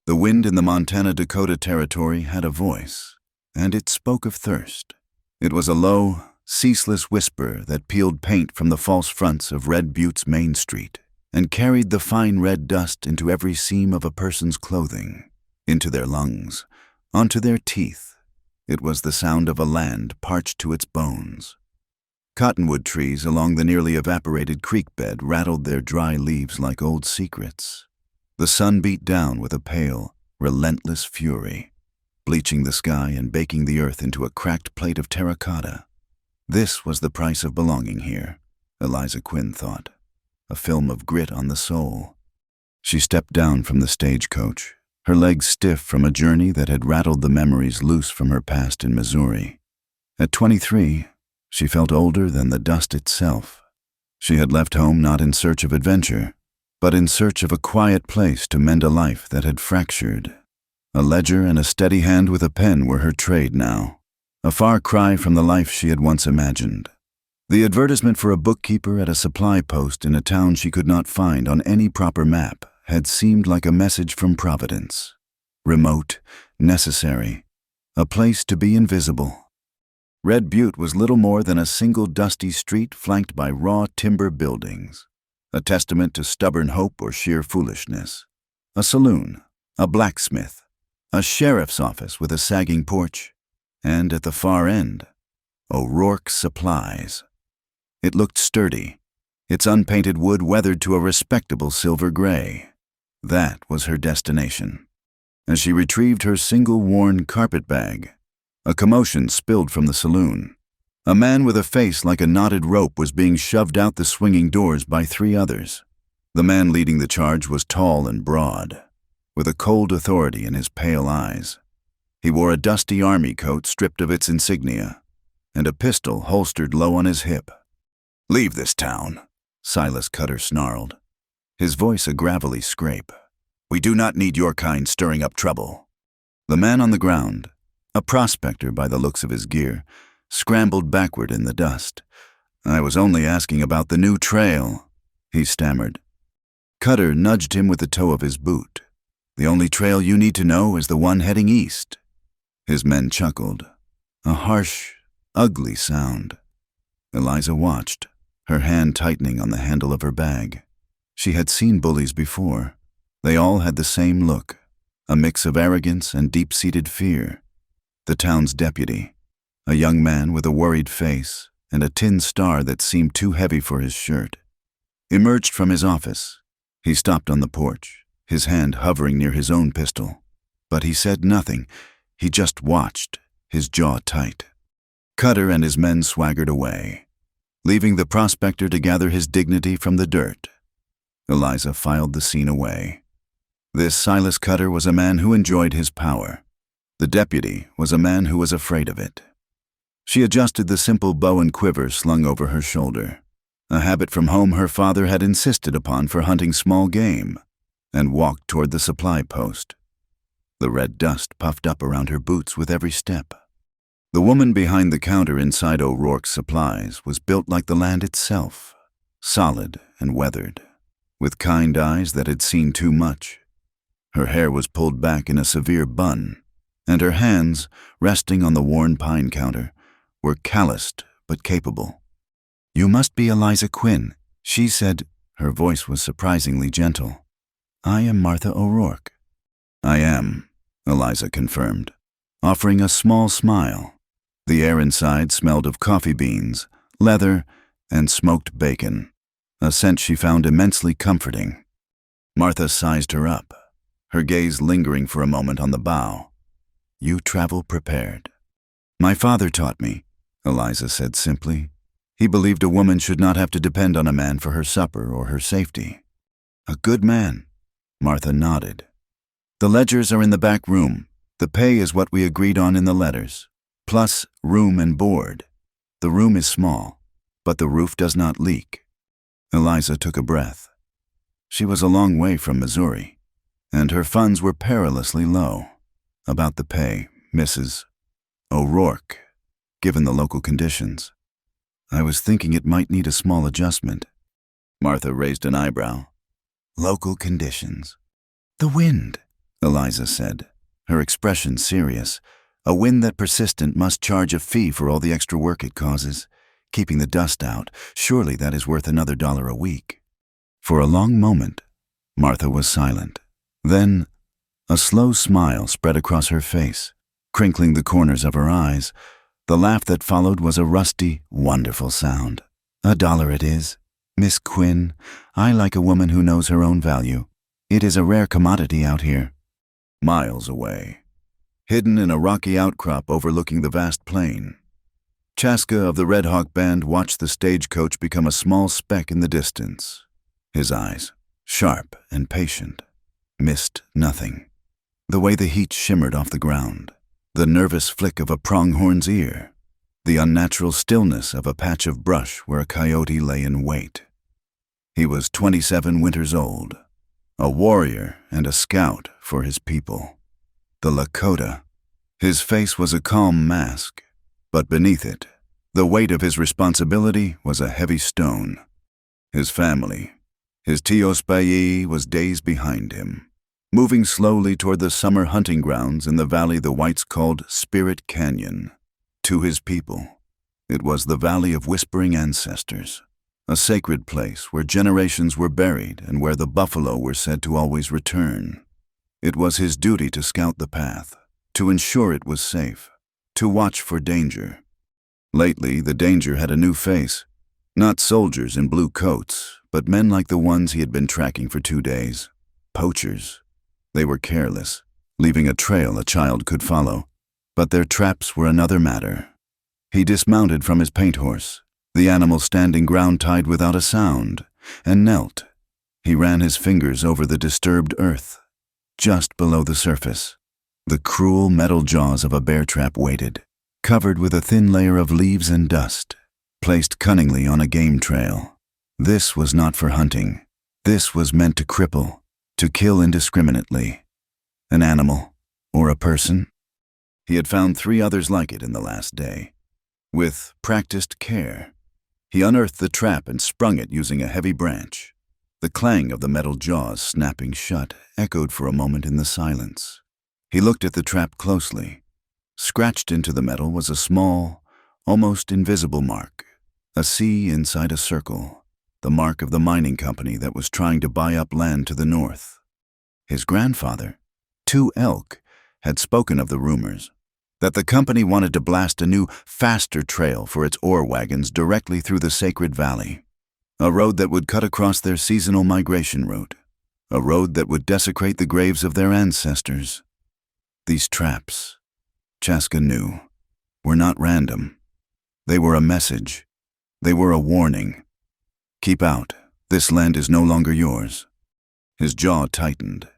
The wind in the Montana-Dakota territory had a voice, and it spoke of thirst. It was a low, ceaseless whisper that peeled paint from the false fronts of Red Butte's Main Street and carried the fine red dust into every seam of a person's clothing, into their lungs, onto their teeth. It was the sound of a land parched to its bones. Cottonwood trees along the nearly evaporated creek bed rattled their dry leaves like old secrets. The sun beat down with a pale, relentless fury, bleaching the sky and baking the earth into a cracked plate of terracotta. This was the price of belonging here, Eliza Quinn thought, a film of grit on the soul. She stepped down from the stagecoach, her legs stiff from a journey that had rattled the memories loose from her past in Missouri. At 23, she felt older than the dust itself. She had left home not in search of adventure, but in search of a quiet place to mend a life that had fractured. A ledger and a steady hand with a pen were her trade now, a far cry from the life she had once imagined. The advertisement for a bookkeeper at a supply post in a town she could not find on any proper map had seemed like a message from Providence. Remote, necessary, a place to be invisible. Red Butte was little more than a single dusty street flanked by raw timber buildings, a testament to stubborn hope or sheer foolishness. A saloon, a blacksmith, a sheriff's office with a sagging porch, and at the far end, O'Rourke's Supplies. It looked sturdy, its unpainted wood weathered to a respectable silver gray. That was her destination. As she retrieved her single-worn carpetbag, a commotion spilled from the saloon. A man with a face like a knotted rope was being shoved out the swinging doors by 3 others. The man leading the charge was tall and broad, with a cold authority in his pale eyes. He wore a dusty army coat stripped of its insignia, and a pistol holstered low on his hip. "Leave this town," Silas Cutter snarled, his voice a gravelly scrape. "We do not need your kind stirring up trouble." The man on the ground, a prospector by the looks of his gear, scrambled backward in the dust. "I was only asking about the new trail," he stammered. Cutter nudged him with the toe of his boot. "The only trail you need to know is the one heading east." His men chuckled, a harsh, ugly sound. Eliza watched, her hand tightening on the handle of her bag. She had seen bullies before. They all had the same look, a mix of arrogance and deep-seated fear. The town's deputy, a young man with a worried face and a tin star that seemed too heavy for his shirt, emerged from his office. He stopped on the porch, his hand hovering near his own pistol. But he said nothing. He just watched, his jaw tight. Cutter and his men swaggered away, leaving the prospector to gather his dignity from the dirt. Eliza filed the scene away. This Silas Cutter was a man who enjoyed his power. The deputy was a man who was afraid of it. She adjusted the simple bow and quiver slung over her shoulder, a habit from home her father had insisted upon for hunting small game, and walked toward the supply post. The red dust puffed up around her boots with every step. The woman behind the counter inside O'Rourke's Supplies was built like the land itself, solid and weathered, with kind eyes that had seen too much. Her hair was pulled back in a severe bun, and her hands, resting on the worn pine counter, were calloused but capable. "You must be Eliza Quinn," she said. Her voice was surprisingly gentle. "I am Martha O'Rourke." "I am," Eliza confirmed, offering a small smile. The air inside smelled of coffee beans, leather, and smoked bacon, a scent she found immensely comforting. Martha sized her up, her gaze lingering for a moment on the bow. "You travel prepared." "My father taught me," Eliza said simply. "He believed a woman should not have to depend on a man for her supper or her safety." "A good man," Martha nodded. "The ledgers are in the back room. The pay is what we agreed on in the letters, plus room and board. The room is small, but the roof does not leak." Eliza took a breath. She was a long way from Missouri, and her funds were perilously low. About the pay, Mrs. O'Rourke, given the local conditions. "I was thinking it might need a small adjustment." Martha raised an eyebrow. "Local conditions." "The wind," Eliza said, her expression serious. A wind that persistent must charge a fee for all the extra work it causes. Keeping the dust out, surely that is worth another $1 a week. For a long moment, Martha was silent. Then, a slow smile spread across her face, crinkling the corners of her eyes. The laugh that followed was a rusty, wonderful sound. $1 it is. Miss Quinn, I like a woman who knows her own value. It is a rare commodity out here. Miles away, hidden in a rocky outcrop overlooking the vast plain, Chaska of the Red Hawk Band watched the stagecoach become a small speck in the distance. His eyes, sharp and patient, missed nothing. The way the heat shimmered off the ground, the nervous flick of a pronghorn's ear, the unnatural stillness of a patch of brush where a coyote lay in wait. He was 27 winters old, a warrior and a scout for his people, the Lakota. His face was a calm mask, but beneath it, the weight of his responsibility was a heavy stone. His family, his Tiospayi, was days behind him, moving slowly toward the summer hunting grounds in the valley the whites called Spirit Canyon. To his people, it was the valley of whispering ancestors, a sacred place where generations were buried and where the buffalo were said to always return. It was his duty to scout the path, to ensure it was safe, to watch for danger. Lately, the danger had a new face. Not soldiers in blue coats, but men like the ones he had been tracking for 2 days. Poachers. They were careless, leaving a trail a child could follow. But their traps were another matter. He dismounted from his paint horse, the animal standing ground-tied without a sound, and knelt. He ran his fingers over the disturbed earth. Just below the surface, the cruel metal jaws of a bear trap waited, covered with a thin layer of leaves and dust, placed cunningly on a game trail. This was not for hunting. This was meant to cripple, to kill indiscriminately. An animal, or a person? He had found 3 others like it in the last day. With practiced care, he unearthed the trap and sprung it using a heavy branch. The clang of the metal jaws snapping shut echoed for a moment in the silence. He looked at the trap closely. Scratched into the metal was a small, almost invisible mark, a C inside a circle, the mark of the mining company that was trying to buy up land to the north. His grandfather, 2 Elk, had spoken of the rumors that the company wanted to blast a new, faster trail for its ore wagons directly through the sacred valley, a road that would cut across their seasonal migration route, a road that would desecrate the graves of their ancestors. These traps, Chaska knew, were not random. They were a message. They were a warning. Keep out. This land is no longer yours. His jaw tightened.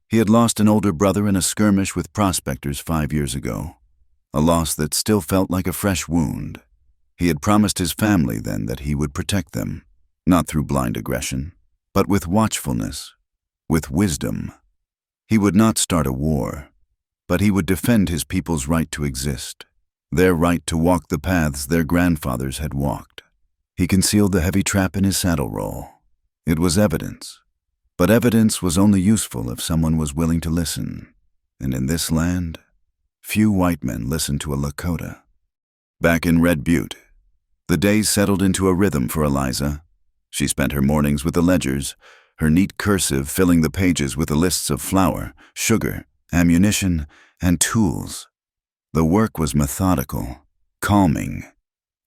He had lost an older brother in a skirmish with prospectors 5 years ago, a loss that still felt like a fresh wound. He had promised his family then that he would protect them, not through blind aggression, but with watchfulness, with wisdom. He would not start a war, but he would defend his people's right to exist, their right to walk the paths their grandfathers had walked. He concealed the heavy trap in his saddle roll. It was evidence, but evidence was only useful if someone was willing to listen, and in this land, few white men listened to a Lakota. Back in Red Butte, the days settled into a rhythm for Eliza. She spent her mornings with the ledgers, her neat cursive filling the pages with the lists of flour, sugar, ammunition, and tools. The work was methodical, calming.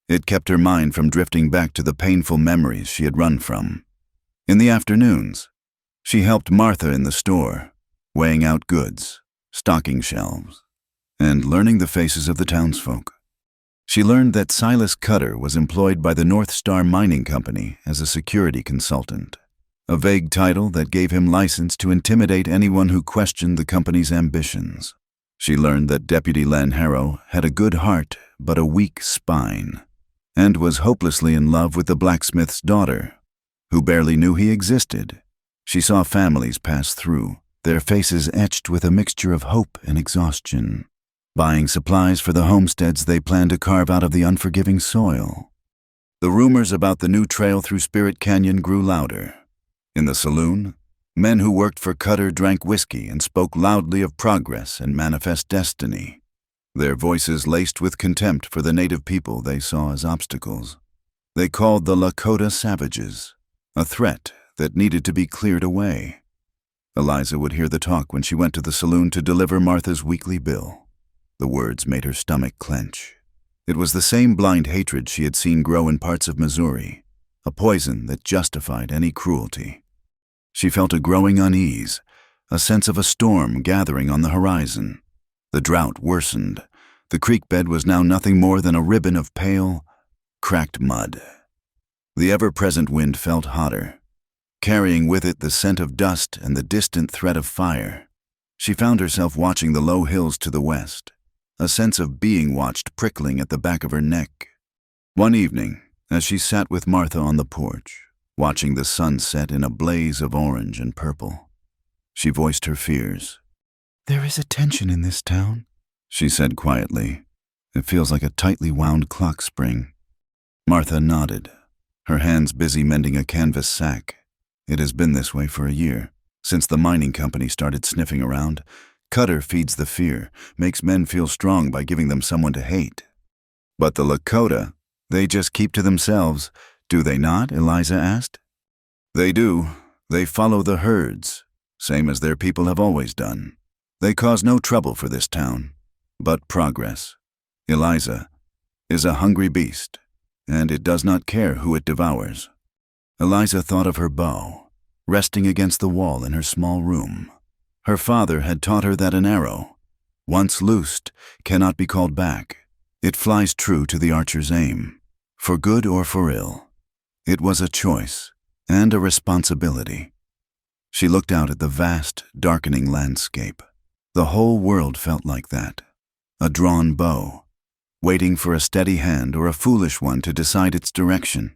It kept her mind from drifting back to the painful memories she had run from. In the afternoons, she helped Martha in the store, weighing out goods, stocking shelves, and learning the faces of the townsfolk. She learned that Silas Cutter was employed by the North Star Mining Company as a security consultant, a vague title that gave him license to intimidate anyone who questioned the company's ambitions. She learned that Deputy Len Harrow had a good heart but a weak spine, and was hopelessly in love with the blacksmith's daughter, who barely knew he existed. She saw families pass through, their faces etched with a mixture of hope and exhaustion, buying supplies for the homesteads they planned to carve out of the unforgiving soil. The rumors about the new trail through Spirit Canyon grew louder. In the saloon, Men who worked for Cutter drank whiskey and spoke loudly of progress and manifest destiny, their voices laced with contempt for the native people they saw as obstacles. They called the Lakota savages, a threat that needed to be cleared away. Eliza would hear the talk when she went to the saloon to deliver Martha's weekly bill. The words made her stomach clench. It was the same blind hatred she had seen grow in parts of Missouri, a poison that justified any cruelty. She felt a growing unease, a sense of a storm gathering on the horizon. The drought worsened. The creek bed was now nothing more than a ribbon of pale, cracked mud. The ever-present wind felt hotter, carrying with it the scent of dust and the distant threat of fire. She found herself watching the low hills to the west, a sense of being watched prickling at the back of her neck. One evening, as she sat with Martha on the porch, watching the sun set in a blaze of orange and purple, she voiced her fears. "There is a tension in this town," she said quietly. "It feels like a tightly wound clock spring." Martha nodded, her hands busy mending a canvas sack. "It has been this way for a year, since the mining company started sniffing around. Cutter feeds the fear, makes men feel strong by giving them someone to hate." "But the Lakota, they just keep to themselves, do they not?" Eliza asked. "They do. They follow the herds, same as their people have always done. They cause no trouble for this town, but progress. Eliza is a hungry beast, and it does not care who it devours." Eliza thought of her bow, resting against the wall in her small room. Her father had taught her that an arrow, once loosed, cannot be called back. It flies true to the archer's aim, for good or for ill. It was a choice and a responsibility. She looked out at the vast, darkening landscape. The whole world felt like that, a drawn bow, waiting for a steady hand or a foolish one to decide its direction.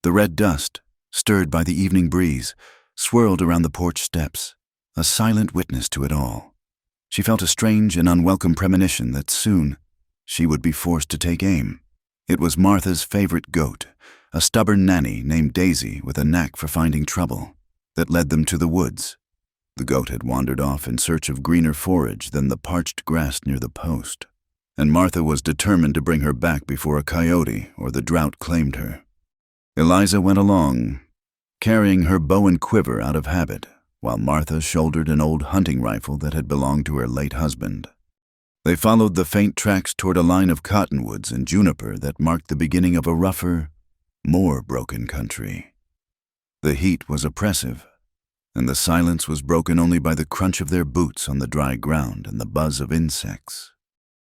The red dust, stirred by the evening breeze, swirled around the porch steps, a silent witness to it all. She felt a strange and unwelcome premonition that soon she would be forced to take aim. It was Martha's favorite goat, a stubborn nanny named Daisy with a knack for finding trouble, that led them to the woods. The goat had wandered off in search of greener forage than the parched grass near the post, and Martha was determined to bring her back before a coyote or the drought claimed her. Eliza went along, carrying her bow and quiver out of habit, while Martha shouldered an old hunting rifle that had belonged to her late husband. They followed the faint tracks toward a line of cottonwoods and juniper that marked the beginning of a rougher, more broken country. The heat was oppressive, and the silence was broken only by the crunch of their boots on the dry ground and the buzz of insects.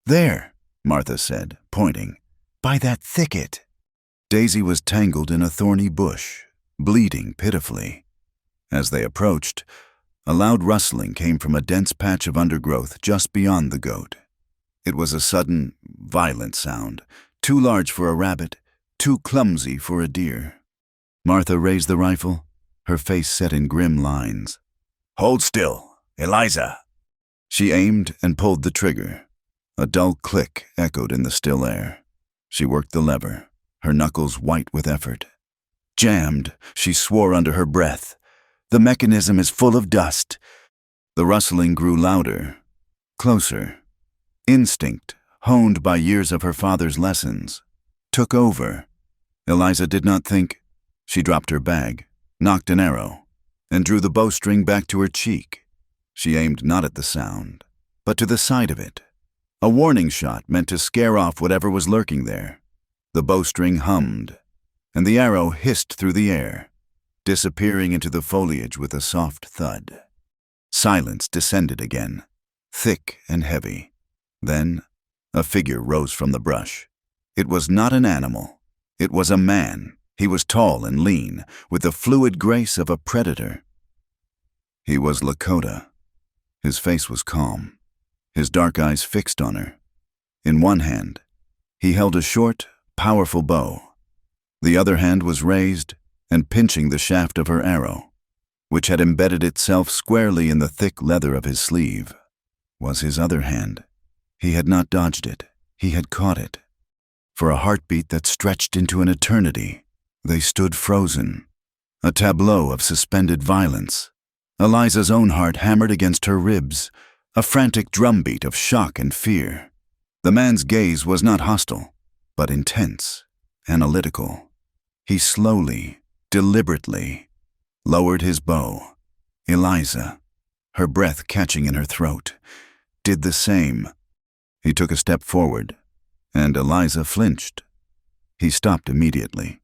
"There," Martha said, pointing, "by that thicket." Daisy was tangled in a thorny bush, bleeding pitifully. As they approached, a loud rustling came from a dense patch of undergrowth just beyond the goat. It was a sudden, violent sound, too large for a rabbit, too clumsy for a deer. Martha raised the rifle, her face set in grim lines. "Hold still, Eliza!" She aimed and pulled the trigger. A dull click echoed in the still air. She worked the lever, her knuckles white with effort. "Jammed," she swore under her breath. "The mechanism is full of dust." The rustling grew louder, closer. Instinct, honed by years of her father's lessons, took over. Eliza did not think. She dropped her bag, nocked an arrow, and drew the bowstring back to her cheek. She aimed not at the sound, but to the side of it. A warning shot meant to scare off whatever was lurking there. The bowstring hummed, and the arrow hissed through the air, disappearing into the foliage with a soft thud. Silence descended again, thick and heavy. Then a figure rose from the brush. It was not an animal. It was a man. He was tall and lean, with the fluid grace of a predator. He was Lakota. His face was calm, his dark eyes fixed on her. In one hand, he held a short, powerful bow. The other hand was raised and pinching the shaft of her arrow, which had embedded itself squarely in the thick leather of his sleeve. Was his other hand. He had not dodged it. He had caught it. For a heartbeat that stretched into an eternity, they stood frozen, a tableau of suspended violence, Eliza's own heart hammered against her ribs, a frantic drumbeat of shock and fear. The man's gaze was not hostile, but intense, analytical. He slowly, deliberately, lowered his bow. Eliza, her breath catching in her throat, did the same. He took a step forward, and Eliza flinched. He stopped immediately.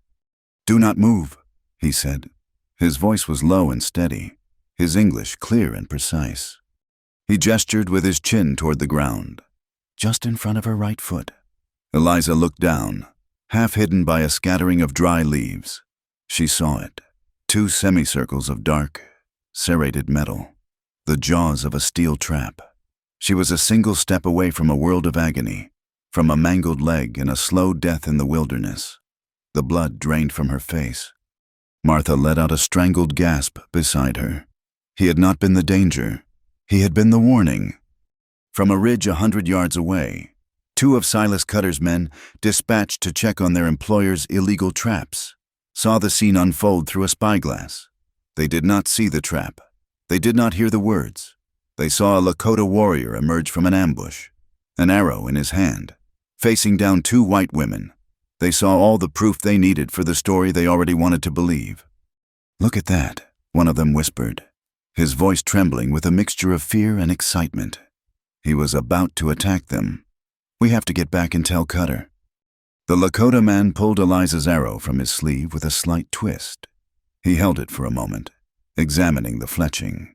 "Do not move," he said. His voice was low and steady, his English clear and precise. He gestured with his chin toward the ground, just in front of her right foot. Eliza looked down, half hidden by a scattering of dry leaves. She saw it, 2 semicircles of dark, serrated metal, the jaws of a steel trap. She was a single step away from a world of agony, from a mangled leg and a slow death in the wilderness. The blood drained from her face. Martha let out a strangled gasp beside her. He had not been the danger. He had been the warning. From a ridge 100 yards away, 2 of Silas Cutter's men, dispatched to check on their employer's illegal traps, saw the scene unfold through a spyglass. They did not see the trap. They did not hear the words. They saw a Lakota warrior emerge from an ambush, an arrow in his hand, facing down 2 white women. They saw all the proof they needed for the story they already wanted to believe. "Look at that," one of them whispered, his voice trembling with a mixture of fear and excitement. He was about to attack them. "We have to get back and tell Cutter." The Lakota man pulled Eliza's arrow from his sleeve with a slight twist. He held it for a moment, examining the fletching.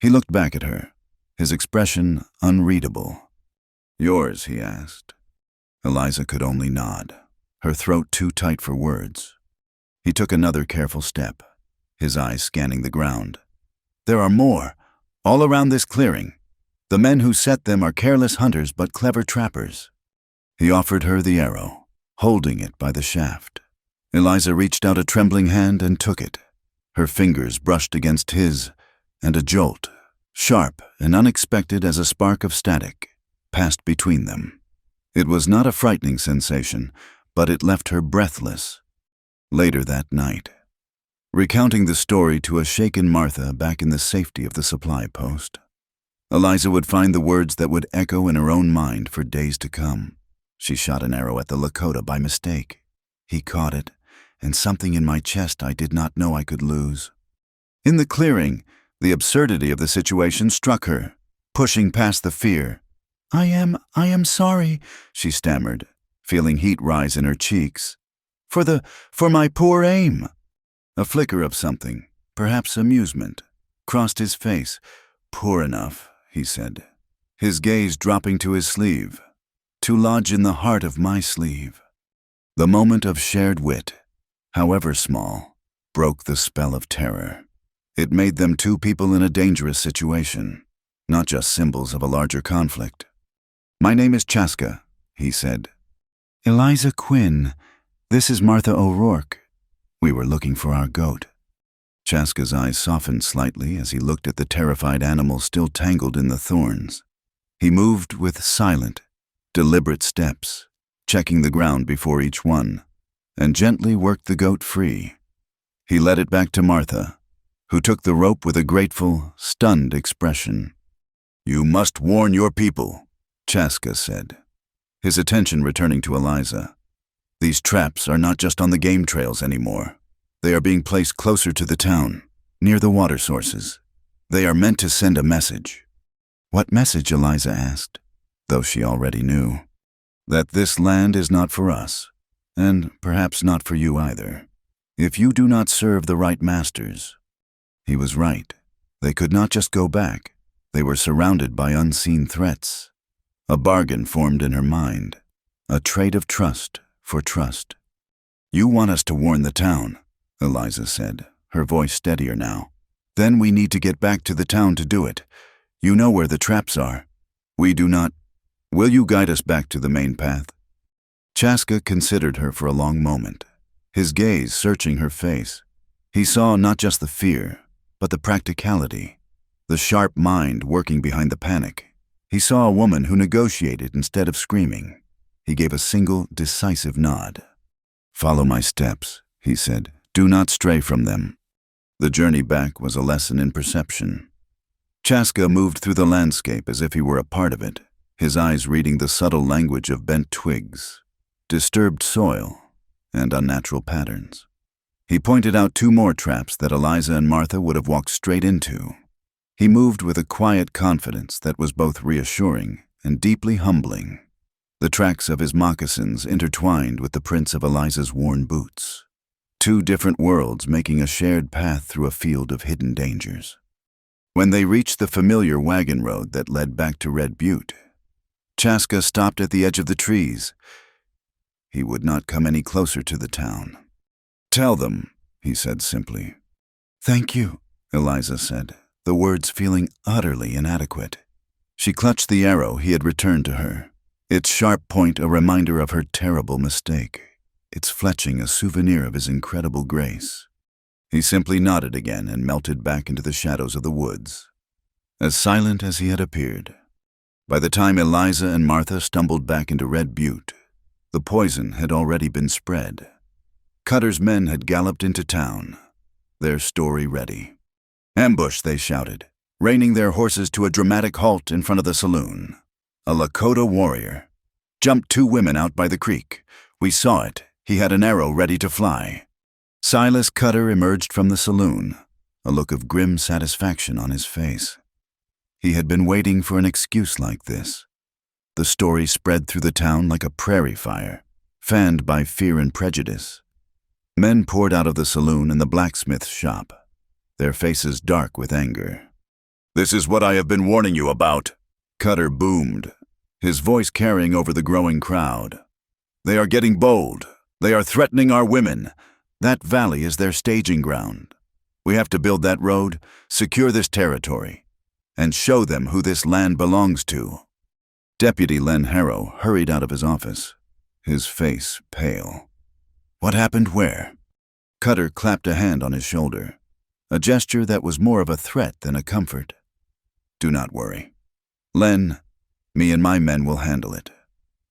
He looked back at her, his expression unreadable. "Yours?" he asked. Eliza could only nod, her throat too tight for words. He took another careful step, his eyes scanning the ground. "There are more, all around this clearing. The men who set them are careless hunters but clever trappers." He offered her the arrow, holding it by the shaft. Eliza reached out a trembling hand and took it. Her fingers brushed against his, and a jolt, sharp and unexpected as a spark of static, passed between them. It was not a frightening sensation, but it left her breathless. Later that night, recounting the story to a shaken Martha back in the safety of the supply post, Eliza would find the words that would echo in her own mind for days to come. "She shot an arrow at the Lakota by mistake. He caught it, and something in my chest I did not know I could lose." In the clearing, the absurdity of the situation struck her, pushing past the fear. I am sorry," she stammered, feeling heat rise in her cheeks. For my poor aim." A flicker of something, perhaps amusement, crossed his face. "Poor enough," he said, his gaze dropping to his sleeve, "to lodge in the heart of my sleeve." The moment of shared wit, however small, broke the spell of terror. It made them 2 people in a dangerous situation, not just symbols of a larger conflict. "My name is Chaska," he said. "Eliza Quinn. This is Martha O'Rourke. We were looking for our goat." Chaska's eyes softened slightly as he looked at the terrified animal still tangled in the thorns. He moved with silent, deliberate steps, checking the ground before each one, and gently worked the goat free. He led it back to Martha, who took the rope with a grateful, stunned expression. "You must warn your people," Chaska said, his attention returning to Eliza. "These traps are not just on the game trails anymore. They are being placed closer to the town, near the water sources. They are meant to send a message." "What message?" Eliza asked, though she already knew. "That this land is not for us, and perhaps not for you either. If you do not serve the right masters." He was right. They could not just go back. They were surrounded by unseen threats. A bargain formed in her mind, a trade of trust for trust. "You want us to warn the town," Eliza said, her voice steadier now. "Then we need to get back to the town to do it. You know where the traps are. We do not. Will you guide us back to the main path?" Chaska considered her for a long moment, his gaze searching her face. He saw not just the fear, but the practicality, the sharp mind working behind the panic. He saw a woman who negotiated instead of screaming. He gave a single, decisive nod. "Follow my steps," he said. "Do not stray from them." The journey back was a lesson in perception. Chaska moved through the landscape as if he were a part of it, his eyes reading the subtle language of bent twigs, disturbed soil, and unnatural patterns. He pointed out 2 more traps that Eliza and Martha would have walked straight into. He moved with a quiet confidence that was both reassuring and deeply humbling. The tracks of his moccasins intertwined with the prints of Eliza's worn boots. 2 different worlds making a shared path through a field of hidden dangers. When they reached the familiar wagon road that led back to Red Butte, Chaska stopped at the edge of the trees. He would not come any closer to the town. "Tell them," he said simply. "Thank you," Eliza said, the words feeling utterly inadequate. She clutched the arrow he had returned to her, its sharp point a reminder of her terrible mistake, its fletching a souvenir of his incredible grace. He simply nodded again and melted back into the shadows of the woods, as silent as he had appeared. By the time Eliza and Martha stumbled back into Red Butte, the poison had already been spread. Cutter's men had galloped into town, their story ready. "Ambush," they shouted, reining their horses to a dramatic halt in front of the saloon. "A Lakota warrior jumped 2 women out by the creek. We saw it. He had an arrow ready to fly." Silas Cutter emerged from the saloon, a look of grim satisfaction on his face. He had been waiting for an excuse like this. The story spread through the town like a prairie fire, fanned by fear and prejudice. Men poured out of the saloon and the blacksmith's shop, their faces dark with anger. "This is what I have been warning you about," Cutter boomed, his voice carrying over the growing crowd. "They are getting bold. They are threatening our women. That valley is their staging ground. We have to build that road, secure this territory, and show them who this land belongs to." Deputy Len Harrow hurried out of his office, his face pale. "What happened where?" Cutter clapped a hand on his shoulder, a gesture that was more of a threat than a comfort. "Do not worry. Len, me and my men will handle it.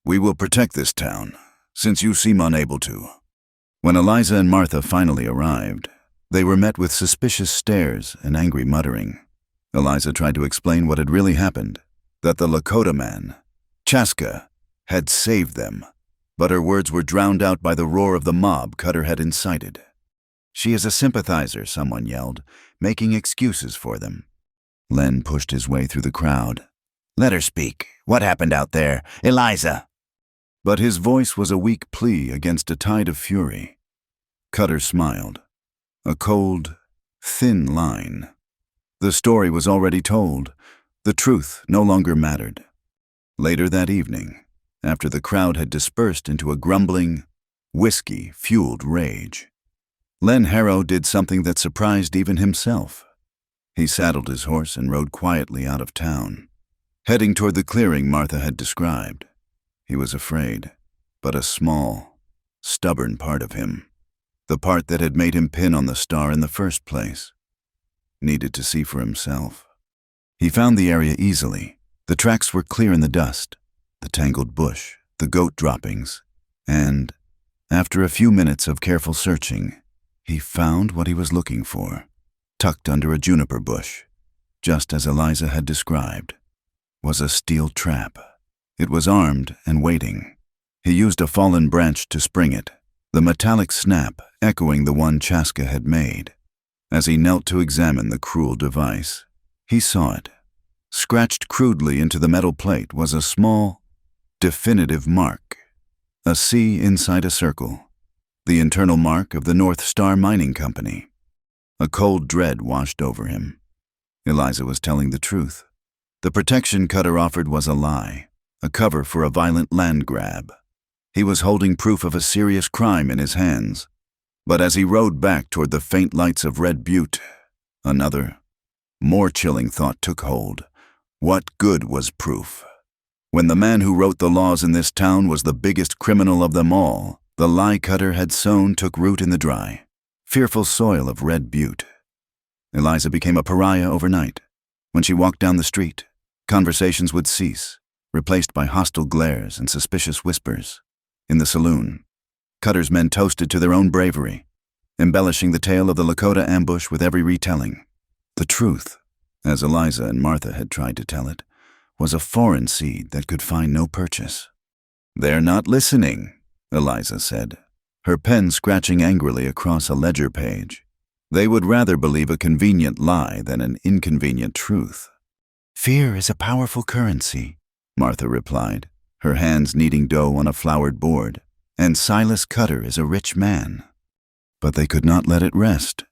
We will protect this town, since you seem unable to." When Eliza and Martha finally arrived, they were met with suspicious stares and angry muttering. Eliza tried to explain what had really happened, that the Lakota man, Chaska, had saved them, but her words were drowned out by the roar of the mob Cutter had incited. "She is a sympathizer," someone yelled, making excuses for them. Len pushed his way through the crowd. "Let her speak. What happened out there? Eliza!" But his voice was a weak plea against a tide of fury. Cutter smiled. A cold, thin line. The story was already told. The truth no longer mattered. Later that evening, after the crowd had dispersed into a grumbling, whiskey-fueled rage, Len Harrow did something that surprised even himself. He saddled his horse and rode quietly out of town, heading toward the clearing Martha had described. He was afraid, but a small, stubborn part of him, the part that had made him pin on the star in the first place, needed to see for himself. He found the area easily. The tracks were clear in the dust, the tangled bush, the goat droppings, and, after a few minutes of careful searching, he found what he was looking for, tucked under a juniper bush, just as Eliza had described, was a steel trap. It was armed and waiting. He used a fallen branch to spring it, the metallic snap echoing the one Chaska had made. As he knelt to examine the cruel device, he saw it. Scratched crudely into the metal plate was a small, definitive mark, a C inside a circle, the internal mark of the North Star Mining Company. A cold dread washed over him. Eliza was telling the truth. The protection Cutter offered was a lie, a cover for a violent land grab. He was holding proof of a serious crime in his hands. But as he rode back toward the faint lights of Red Butte, another, more chilling thought took hold. What good was proof? When the man who wrote the laws in this town was the biggest criminal of them all, the lie Cutter had sown took root in the dry, fearful soil of Red Butte. Eliza became a pariah overnight. When she walked down the street, conversations would cease, replaced by hostile glares and suspicious whispers. In the saloon, Cutter's men toasted to their own bravery, embellishing the tale of the Lakota ambush with every retelling. The truth, as Eliza and Martha had tried to tell it, was a foreign seed that could find no purchase. "They're not listening," Eliza said, her pen scratching angrily across a ledger page. "They would rather believe a convenient lie than an inconvenient truth." "Fear is a powerful currency," Martha replied, her hands kneading dough on a floured board, "and Silas Cutter is a rich man." But they could not let it rest.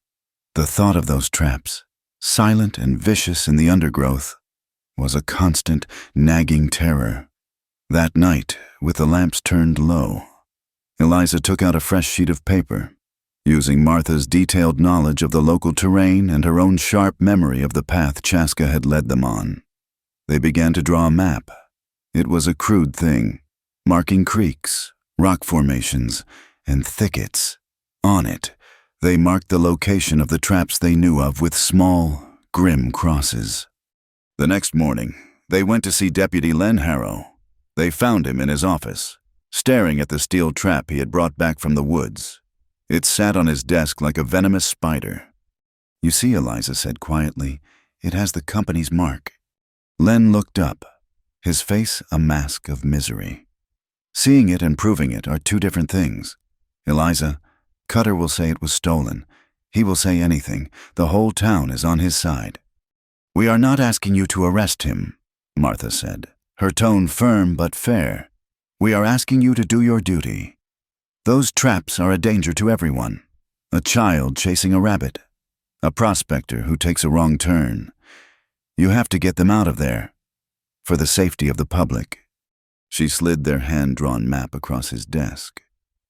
The thought of those traps, silent and vicious in the undergrowth, was a constant, nagging terror. That night, with the lamps turned low, Eliza took out a fresh sheet of paper. Using Martha's detailed knowledge of the local terrain and her own sharp memory of the path Chaska had led them on, they began to draw a map. It was a crude thing, marking creeks, rock formations, and thickets. On it, they marked the location of the traps they knew of with small, grim crosses. The next morning, they went to see Deputy Len Harrow. They found him in his office, staring at the steel trap he had brought back from the woods. It sat on his desk like a venomous spider. "You see," Eliza said quietly, "it has the company's mark." Len looked up, his face a mask of misery. "Seeing it and proving it are two different things. Eliza, Cutter will say it was stolen. He will say anything. The whole town is on his side." "We are not asking you to arrest him," Martha said, her tone firm but fair. "We are asking you to do your duty. Those traps are a danger to everyone. A child chasing a rabbit, a prospector who takes a wrong turn. You have to get them out of there, for the safety of the public." She slid their hand-drawn map across his desk.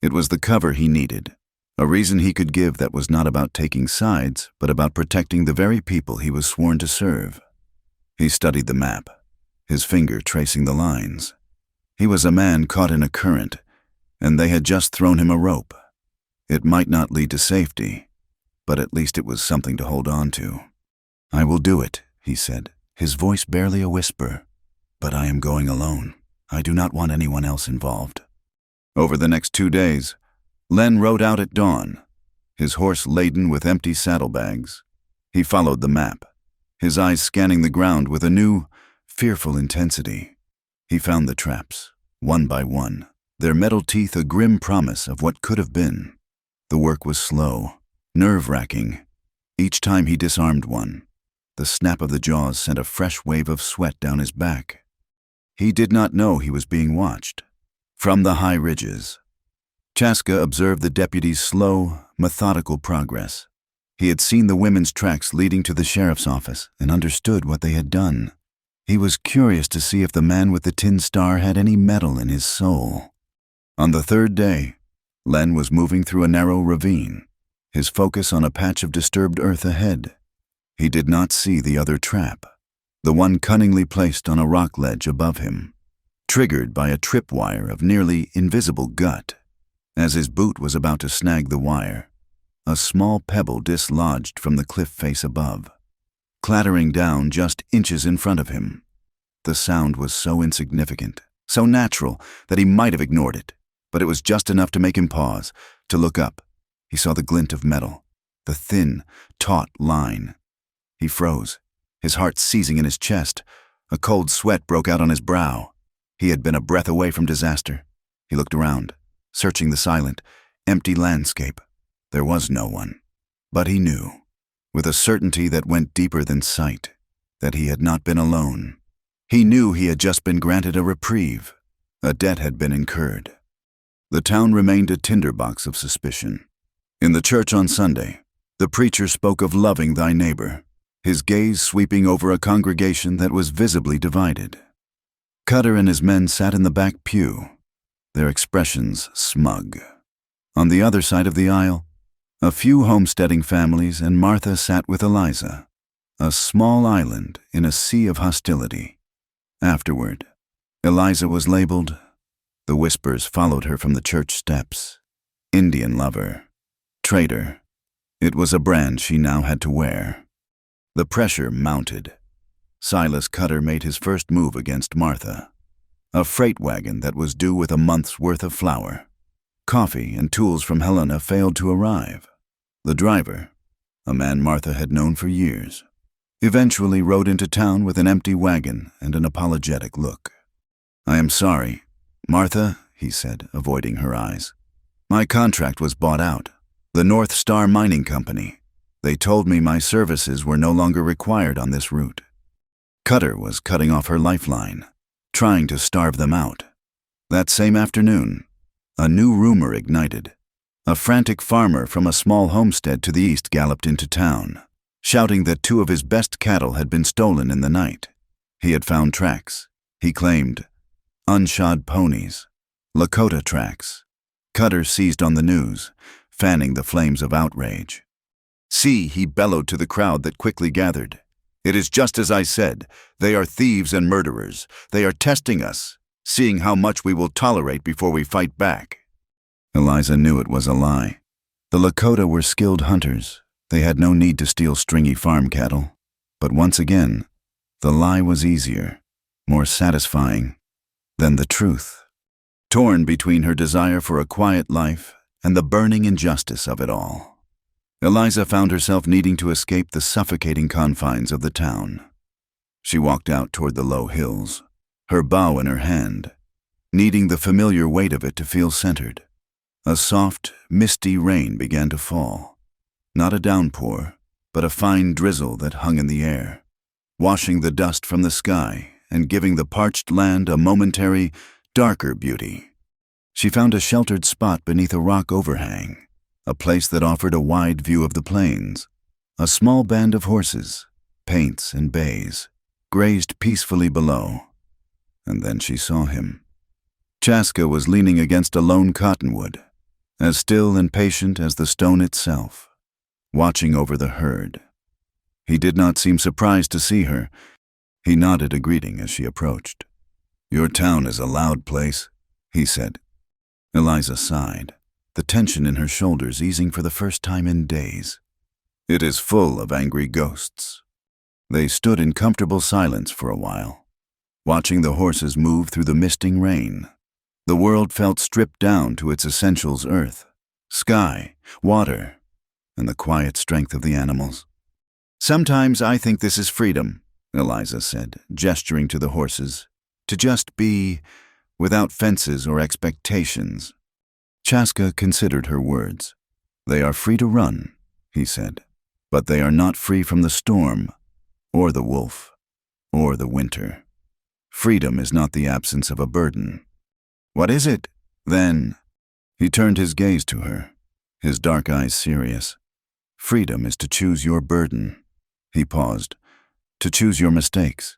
It was the cover he needed, a reason he could give that was not about taking sides, but about protecting the very people he was sworn to serve. He studied the map, his finger tracing the lines. He was a man caught in a current, and they had just thrown him a rope. It might not lead to safety, but at least it was something to hold on to. "I will do it," he said, his voice barely a whisper. "But I am going alone. I do not want anyone else involved." Over the next 2 days, Len rode out at dawn, his horse laden with empty saddlebags. He followed the map, his eyes scanning the ground with a new, fearful intensity. He found the traps, one by one, their metal teeth a grim promise of what could have been. The work was slow, nerve-wracking. Each time he disarmed one, the snap of the jaws sent a fresh wave of sweat down his back. He did not know he was being watched. From the high ridges, Chaska observed the deputy's slow, methodical progress. He had seen the women's tracks leading to the sheriff's office and understood what they had done. He was curious to see if the man with the tin star had any metal in his soul. On the 3rd day, Len was moving through a narrow ravine, his focus on a patch of disturbed earth ahead. He did not see the other trap, the one cunningly placed on a rock ledge above him, triggered by a tripwire of nearly invisible gut. As his boot was about to snag the wire, a small pebble dislodged from the cliff face above, clattering down just inches in front of him. The sound was so insignificant, so natural, that he might have ignored it, but it was just enough to make him pause, to look up. He saw the glint of metal, the thin, taut line. He froze, his heart seizing in his chest. A cold sweat broke out on his brow. He had been a breath away from disaster. He looked around, searching the silent, empty landscape. There was no one. But he knew, with a certainty that went deeper than sight, that he had not been alone. He knew he had just been granted a reprieve. A debt had been incurred. The town remained a tinderbox of suspicion. In the church on Sunday, the preacher spoke of loving thy neighbor, his gaze sweeping over a congregation that was visibly divided. Cutter and his men sat in the back pew, their expressions smug. On the other side of the aisle, a few homesteading families and Martha sat with Eliza, a small island in a sea of hostility. Afterward, Eliza was labeled. The whispers followed her from the church steps. Indian lover. Traitor. It was a brand she now had to wear. The pressure mounted. Silas Cutter made his first move against Martha. A freight wagon that was due with a month's worth of flour. Coffee and tools from Helena failed to arrive. The driver, a man Martha had known for years, eventually rode into town with an empty wagon and an apologetic look. "I am sorry, Martha," he said, avoiding her eyes. "My contract was bought out. The North Star Mining Company. They told me my services were no longer required on this route." Cutter was cutting off her lifeline, trying to starve them out. That same afternoon, a new rumor ignited. A frantic farmer from a small homestead to the east galloped into town, shouting that 2 of his best cattle had been stolen in the night. He had found tracks, he claimed, unshod ponies, Lakota tracks. Cutter seized on the news, fanning the flames of outrage. "See," he bellowed to the crowd that quickly gathered. "It is just as I said. They are thieves and murderers. They are testing us, seeing how much we will tolerate before we fight back." Eliza knew it was a lie. The Lakota were skilled hunters. They had no need to steal stringy farm cattle. But once again, the lie was easier, more satisfying than the truth. Torn between her desire for a quiet life and the burning injustice of it all, Eliza found herself needing to escape the suffocating confines of the town. She walked out toward the low hills, her bow in her hand, needing the familiar weight of it to feel centered. A soft, misty rain began to fall. Not a downpour, but a fine drizzle that hung in the air, washing the dust from the sky and giving the parched land a momentary, darker beauty. She found a sheltered spot beneath a rock overhang, a place that offered a wide view of the plains. A small band of horses, paints and bays, grazed peacefully below. And then she saw him. Chaska was leaning against a lone cottonwood, as still and patient as the stone itself, watching over the herd. He did not seem surprised to see her. He nodded a greeting as she approached. "Your town is a loud place," he said. Eliza sighed, the tension in her shoulders easing for the first time in days. "It is full of angry ghosts." They stood in comfortable silence for a while, watching the horses move through the misting rain. The world felt stripped down to its essentials: earth, sky, water, and the quiet strength of the animals. "Sometimes I think this is freedom," Eliza said, gesturing to the horses, "to just be, without fences or expectations." Chaska considered her words. "They are free to run," he said, "but they are not free from the storm, or the wolf, or the winter. Freedom is not the absence of a burden." "What is it, then?" He turned his gaze to her, his dark eyes serious. "Freedom is to choose your burden." He paused. "To choose your mistakes.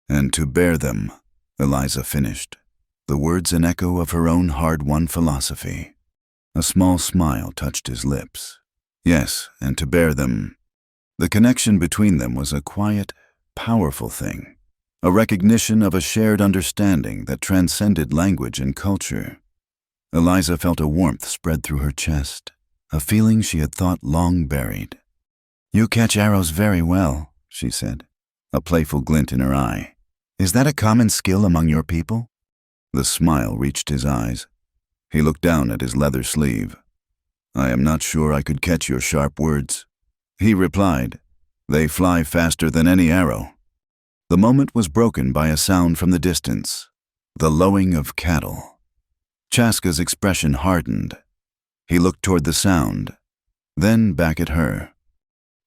And to bear them," Eliza finished, the words an echo of her own hard-won philosophy. A small smile touched his lips. "Yes, and to bear them." The connection between them was a quiet, powerful thing. A recognition of a shared understanding that transcended language and culture. Eliza felt a warmth spread through her chest, a feeling she had thought long buried. "You catch arrows very well," she said, a playful glint in her eye. "Is that a common skill among your people?" The smile reached his eyes. He looked down at his leather sleeve. "I am not sure I could catch your sharp words," he replied. "They fly faster than any arrow." The moment was broken by a sound from the distance, the lowing of cattle. Chaska's expression hardened. He looked toward the sound, then back at her.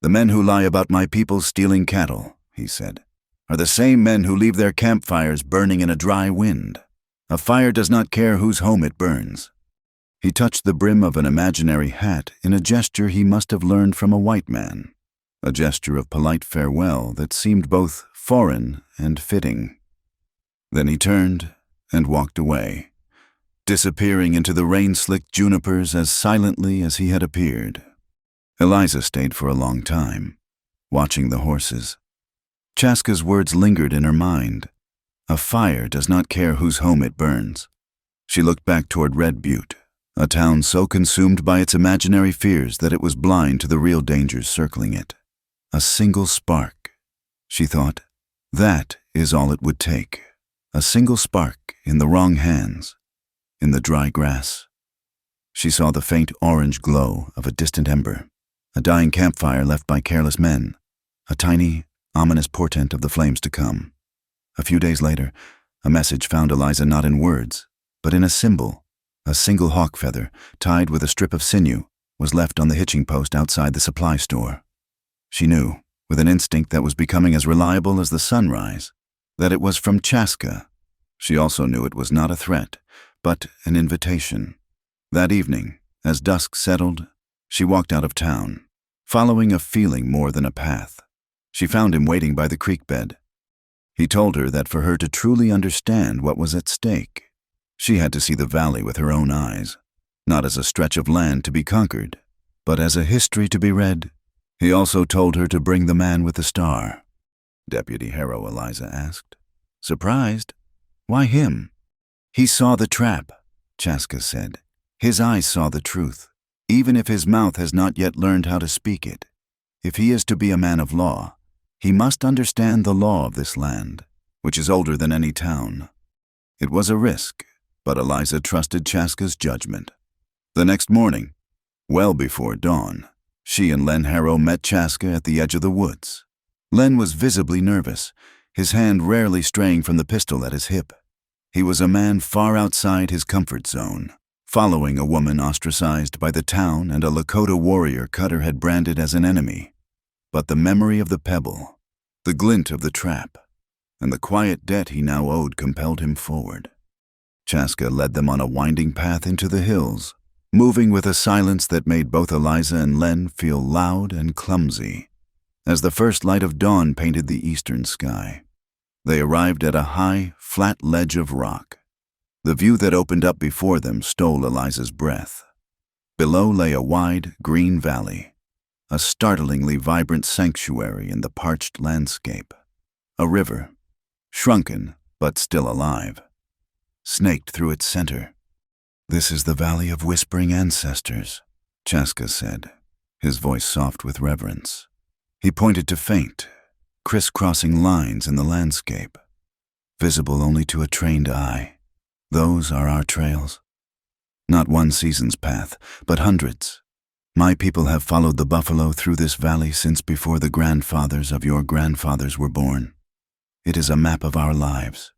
"The men who lie about my people stealing cattle," he said, "are the same men who leave their campfires burning in a dry wind. A fire does not care whose home it burns." He touched the brim of an imaginary hat in a gesture he must have learned from a white man, a gesture of polite farewell that seemed both foreign and fitting. Then he turned and walked away, disappearing into the rain-slicked junipers as silently as he had appeared. Eliza stayed for a long time, watching the horses. Chaska's words lingered in her mind. A fire does not care whose home it burns. She looked back toward Red Butte, a town so consumed by its imaginary fears that it was blind to the real dangers circling it. A single spark, she thought. That is all it would take. A single spark in the wrong hands, in the dry grass. She saw the faint orange glow of a distant ember, a dying campfire left by careless men, a tiny, ominous portent of the flames to come. A few days later, a message found Eliza not in words, but in a symbol. A single hawk feather, tied with a strip of sinew, was left on the hitching post outside the supply store. She knew, with an instinct that was becoming as reliable as the sunrise, that it was from Chaska. She also knew it was not a threat, but an invitation. That evening, as dusk settled, she walked out of town, following a feeling more than a path. She found him waiting by the creek bed. He told her that for her to truly understand what was at stake, she had to see the valley with her own eyes, not as a stretch of land to be conquered, but as a history to be read. He also told her to bring the man with the star. Deputy Harrow, Eliza asked. Surprised? Why him? He saw the trap, Chaska said. His eyes saw the truth, even if his mouth has not yet learned how to speak it. If he is to be a man of law, he must understand the law of this land, which is older than any town. It was a risk, but Eliza trusted Chaska's judgment. The next morning, well before dawn, she and Len Harrow met Chaska at the edge of the woods. Len was visibly nervous, his hand rarely straying from the pistol at his hip. He was a man far outside his comfort zone, following a woman ostracized by the town and a Lakota warrior Cutter had branded as an enemy. But the memory of the pebble, the glint of the trap, and the quiet debt he now owed compelled him forward. Chaska led them on a winding path into the hills, moving with a silence that made both Eliza and Len feel loud and clumsy. As the first light of dawn painted the eastern sky, they arrived at a high, flat ledge of rock. The view that opened up before them stole Eliza's breath. Below lay a wide, green valley, a startlingly vibrant sanctuary in the parched landscape. A river, shrunken but still alive, snaked through its center. This is the Valley of Whispering Ancestors, Chaska said, his voice soft with reverence. He pointed to faint, crisscrossing lines in the landscape, visible only to a trained eye. Those are our trails. Not one season's path, but hundreds. My people have followed the buffalo through this valley since before the grandfathers of your grandfathers were born. It is a map of our lives.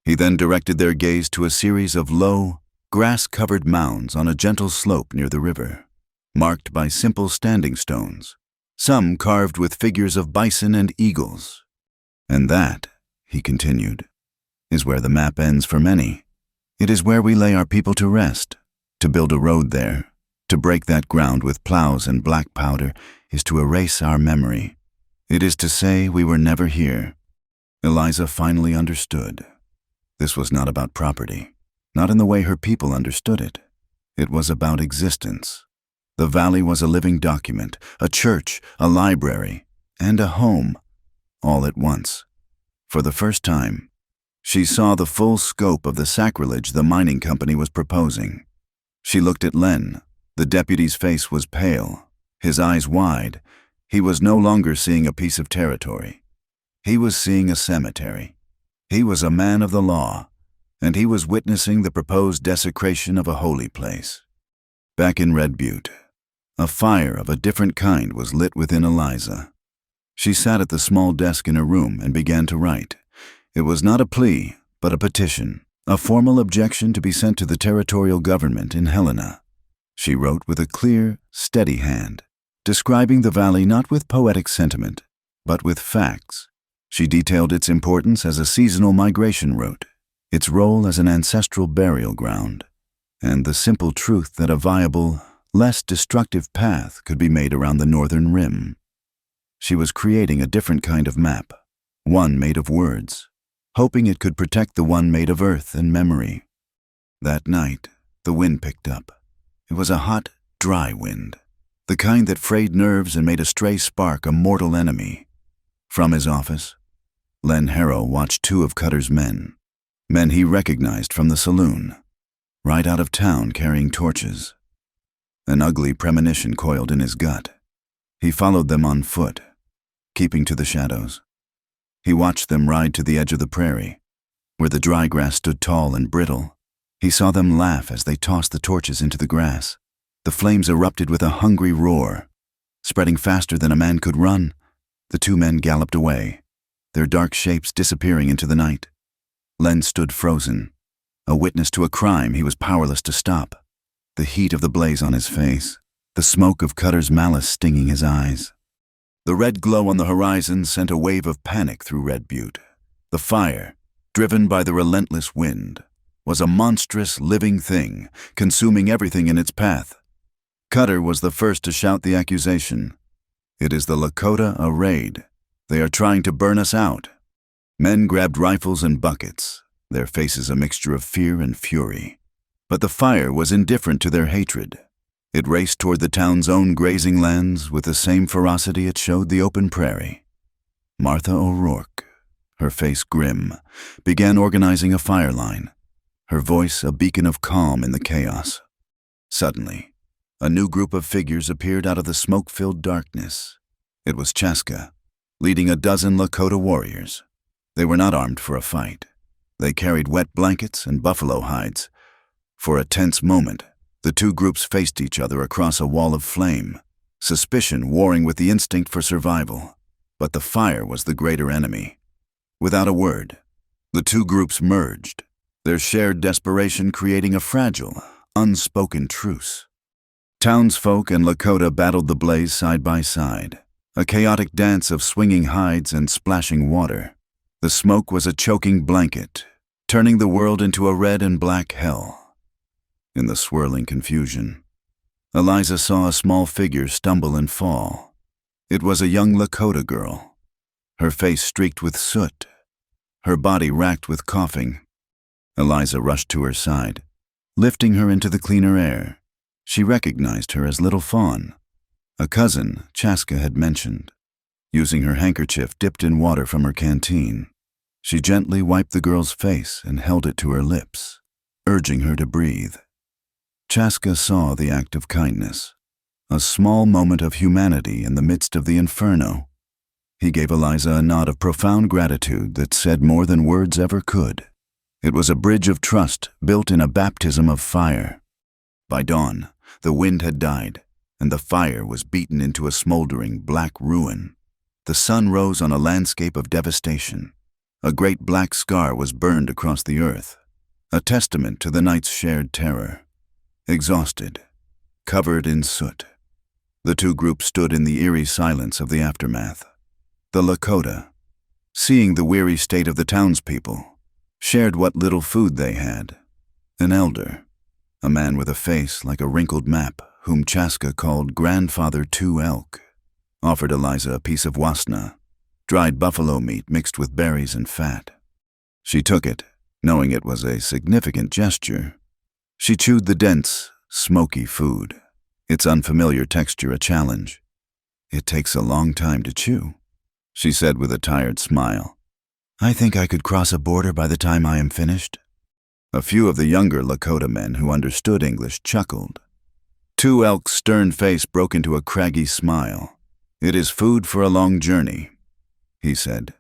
He then directed their gaze to a series of low, grass-covered mounds on a gentle slope near the river, marked by simple standing stones, some carved with figures of bison and eagles. And that, he continued, is where the map ends for many. It is where we lay our people to rest. To build a road there, to break that ground with plows and black powder, is to erase our memory. It is to say we were never here. Eliza finally understood. This was not about property, not in the way her people understood it. It was about existence. The valley was a living document, a church, a library, and a home, all at once. For the first time, she saw the full scope of the sacrilege the mining company was proposing. She looked at Len. The deputy's face was pale, his eyes wide. He was no longer seeing a piece of territory. He was seeing a cemetery. He was a man of the law, and he was witnessing the proposed desecration of a holy place. Back in Red Butte, a fire of a different kind was lit within Eliza. She sat at the small desk in her room and began to write. It was not a plea, but a petition, a formal objection to be sent to the territorial government in Helena. She wrote with a clear, steady hand, describing the valley not with poetic sentiment, but with facts. She detailed its importance as a seasonal migration route, its role as an ancestral burial ground, and the simple truth that a viable, less destructive path could be made around the northern rim. She was creating a different kind of map, one made of words, hoping it could protect the one made of earth and memory. That night, the wind picked up. It was a hot, dry wind, the kind that frayed nerves and made a stray spark a mortal enemy. From his office, Len Harrow watched two of Cutter's men he recognized from the saloon, ride out of town carrying torches. An ugly premonition coiled in his gut. He followed them on foot, keeping to the shadows. He watched them ride to the edge of the prairie, where the dry grass stood tall and brittle. He saw them laugh as they tossed the torches into the grass. The flames erupted with a hungry roar, spreading faster than a man could run. The two men galloped away, their dark shapes disappearing into the night. Len stood frozen, a witness to a crime he was powerless to stop, the heat of the blaze on his face, the smoke of Cutter's malice stinging his eyes. The red glow on the horizon sent a wave of panic through Red Butte. The fire, driven by the relentless wind, was a monstrous living thing, consuming everything in its path. Cutter was the first to shout the accusation. "It is the Lakota, a raid. They are trying to burn us out." Men grabbed rifles and buckets, their faces a mixture of fear and fury. But the fire was indifferent to their hatred. It raced toward the town's own grazing lands with the same ferocity it showed the open prairie. Martha O'Rourke, her face grim, began organizing a fire line, her voice a beacon of calm in the chaos. Suddenly, a new group of figures appeared out of the smoke-filled darkness. It was Chaska, leading a dozen Lakota warriors. They were not armed for a fight. They carried wet blankets and buffalo hides. For a tense moment, the two groups faced each other across a wall of flame, suspicion warring with the instinct for survival. But the fire was the greater enemy. Without a word, the two groups merged, their shared desperation creating a fragile, unspoken truce. Townsfolk and Lakota battled the blaze side by side, a chaotic dance of swinging hides and splashing water. The smoke was a choking blanket, turning the world into a red and black hell. In the swirling confusion, Eliza saw a small figure stumble and fall. It was a young Lakota girl, her face streaked with soot, her body racked with coughing. Eliza rushed to her side, lifting her into the cleaner air. She recognized her as Little Fawn, a cousin Chaska had mentioned. Using her handkerchief dipped in water from her canteen, she gently wiped the girl's face and held it to her lips, urging her to breathe. Chaska saw the act of kindness, a small moment of humanity in the midst of the inferno. He gave Eliza a nod of profound gratitude that said more than words ever could. It was a bridge of trust built in a baptism of fire. By dawn, the wind had died, and the fire was beaten into a smoldering black ruin. The sun rose on a landscape of devastation. A great black scar was burned across the earth, a testament to the night's shared terror. Exhausted, covered in soot, the two groups stood in the eerie silence of the aftermath. The Lakota, seeing the weary state of the townspeople, shared what little food they had. An elder, a man with a face like a wrinkled map, whom Chaska called Grandfather Two Elk, offered Eliza a piece of wasna, dried buffalo meat mixed with berries and fat. She took it, knowing it was a significant gesture. She chewed the dense, smoky food, its unfamiliar texture a challenge. "It takes a long time to chew," she said with a tired smile. "I think I could cross a border by the time I am finished." A few of the younger Lakota men who understood English chuckled. Two Elk's stern face broke into a craggy smile. "It is food for a long journey," he said.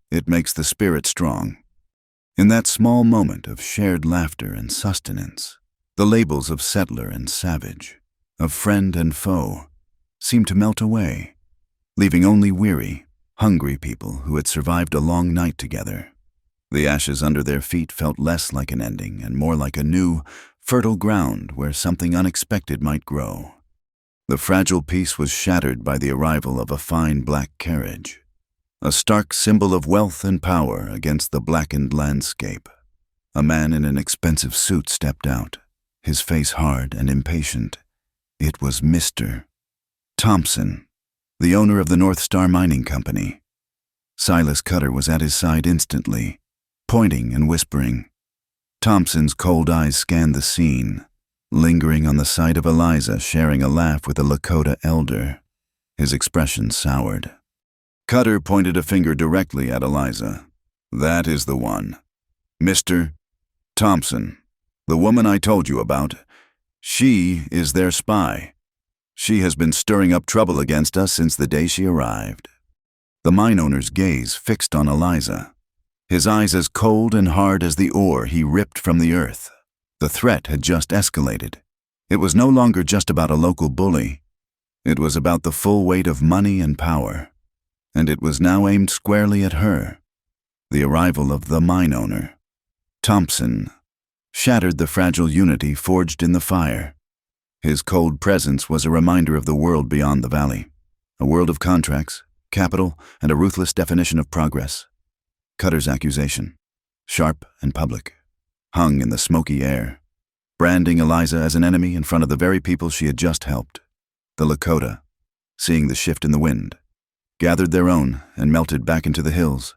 "It makes the spirit strong." In that small moment of shared laughter and sustenance, the labels of settler and savage, of friend and foe, seemed to melt away, leaving only weary, hungry people who had survived a long night together. The ashes under their feet felt less like an ending and more like a new, fertile ground where something unexpected might grow. The fragile peace was shattered by the arrival of a fine black carriage, a stark symbol of wealth and power against the blackened landscape. A man in an expensive suit stepped out, his face hard and impatient. It was Mr. Thompson, the owner of the North Star Mining Company. Silas Cutter was at his side instantly, pointing and whispering. Thompson's cold eyes scanned the scene, lingering on the sight of Eliza sharing a laugh with a Lakota elder. His expression soured. Cutter pointed a finger directly at Eliza. "That is the one. Mr. Thompson, the woman I told you about. She is their spy. She has been stirring up trouble against us since the day she arrived." The mine owner's gaze fixed on Eliza, his eyes as cold and hard as the ore he ripped from the earth. The threat had just escalated. It was no longer just about a local bully. It was about the full weight of money and power. and it was now aimed squarely at her. The arrival of the mine owner, Thompson, shattered the fragile unity forged in the fire. His cold presence was a reminder of the world beyond the valley, a world of contracts, capital, and a ruthless definition of progress. Cutter's accusation, sharp and public, hung in the smoky air, branding Eliza as an enemy in front of the very people she had just helped. The Lakota, seeing the shift in the wind, gathered their own and melted back into the hills,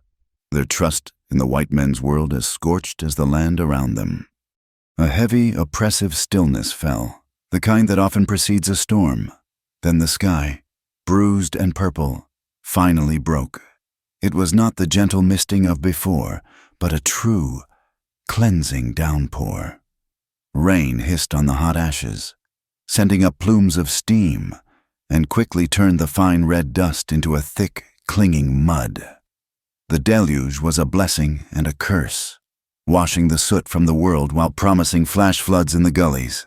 their trust in the white men's world as scorched as the land around them. A heavy, oppressive stillness fell, the kind that often precedes a storm. Then the sky, bruised and purple, finally broke. It was not the gentle misting of before, but a true, cleansing downpour. Rain hissed on the hot ashes, sending up plumes of steam, and quickly turned the fine red dust into a thick, clinging mud. The deluge was a blessing and a curse, washing the soot from the world while promising flash floods in the gullies.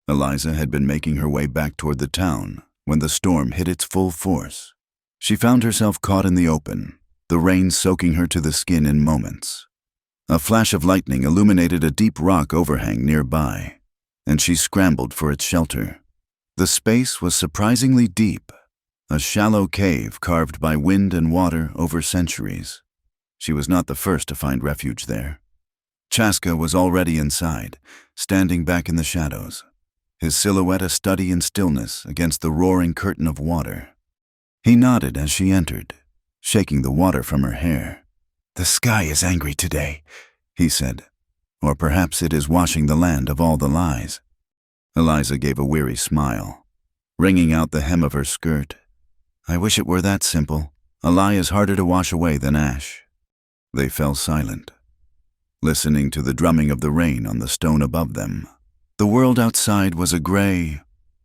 Eliza had been making her way back toward the town when the storm hit its full force. She found herself caught in the open, the rain soaking her to the skin in moments. A flash of lightning illuminated a deep rock overhang nearby, and she scrambled for its shelter. The space was surprisingly deep, a shallow cave carved by wind and water over centuries. She was not the first to find refuge there. Chaska was already inside, standing back in the shadows, his silhouette a study in stillness against the roaring curtain of water. He nodded as she entered, shaking the water from her hair. "The sky is angry today," he said. "Or perhaps it is washing the land of all the lies." Eliza gave a weary smile, wringing out the hem of her skirt. "I wish it were that simple. A lie is harder to wash away than ash." They fell silent, listening to the drumming of the rain on the stone above them. The world outside was a gray,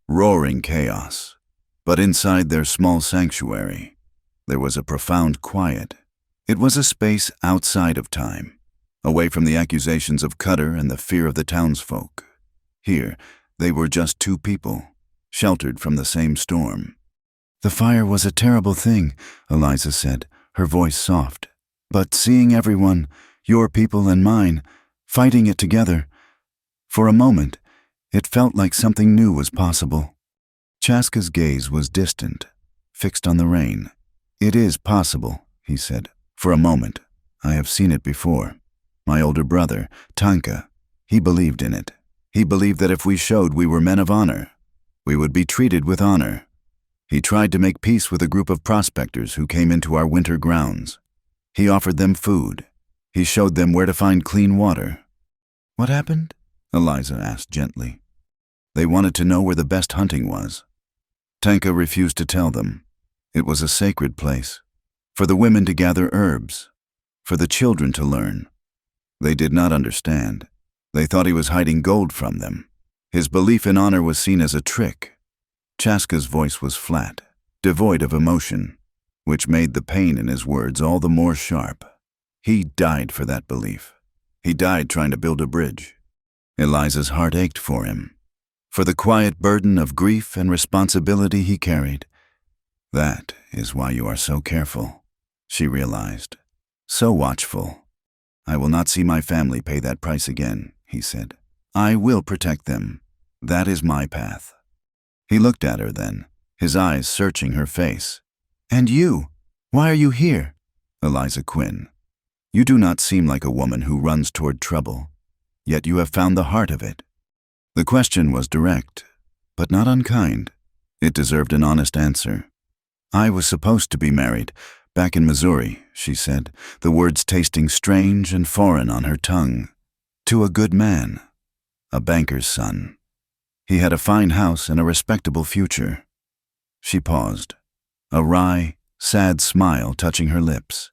roaring chaos, but inside their small sanctuary, there was a profound quiet. It was a space outside of time, away from the accusations of Cutter and the fear of the townsfolk. Here, they were just two people, sheltered from the same storm. "The fire was a terrible thing," Eliza said, her voice soft. "But seeing everyone, your people and mine, fighting it together, for a moment, it felt like something new was possible." Chaska's gaze was distant, fixed on the rain. "It is possible," he said. "For a moment. I have seen it before. My older brother, Tanka, he believed in it. He believed that if we showed we were men of honor, we would be treated with honor. He tried to make peace with a group of prospectors who came into our winter grounds. He offered them food. He showed them where to find clean water." "What happened?" Eliza asked gently. "They wanted to know where the best hunting was. Tanka refused to tell them. It was a sacred place, for the women to gather herbs, for the children to learn. They did not understand. They thought he was hiding gold from them. His belief in honor was seen as a trick." Chaska's voice was flat, devoid of emotion, which made the pain in his words all the more sharp. He died for that belief. He died trying to build a bridge. Eliza's heart ached for him, for the quiet burden of grief and responsibility he carried. "That is why you are so careful," she realized. "So watchful." "I will not see my family pay that price again," he said. "I will protect them. That is my path." He looked at her then, his eyes searching her face. "And you? Why are you here?" "Eliza Quinn, you do not seem like a woman who runs toward trouble, yet you have found the heart of it." The question was direct, but not unkind. It deserved an honest answer. "I was supposed to be married, back in Missouri," she said, the words tasting strange and foreign on her tongue. "To a good man, a banker's son. He had a fine house and a respectable future." She paused, a wry, sad smile touching her lips.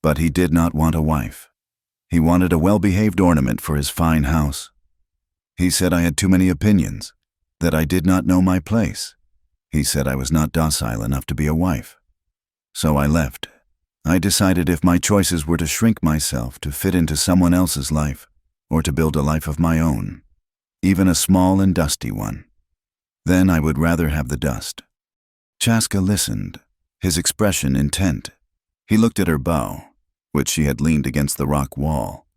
"But he did not want a wife. He wanted a well-behaved ornament for his fine house. He said I had too many opinions, that I did not know my place. He said I was not docile enough to be a wife. So I left. I decided if my choices were to shrink myself to fit into someone else's life, or to build a life of my own, even a small and dusty one, then I would rather have the dust." Chaska listened, his expression intent. He looked at her bow, which she had leaned against the rock wall.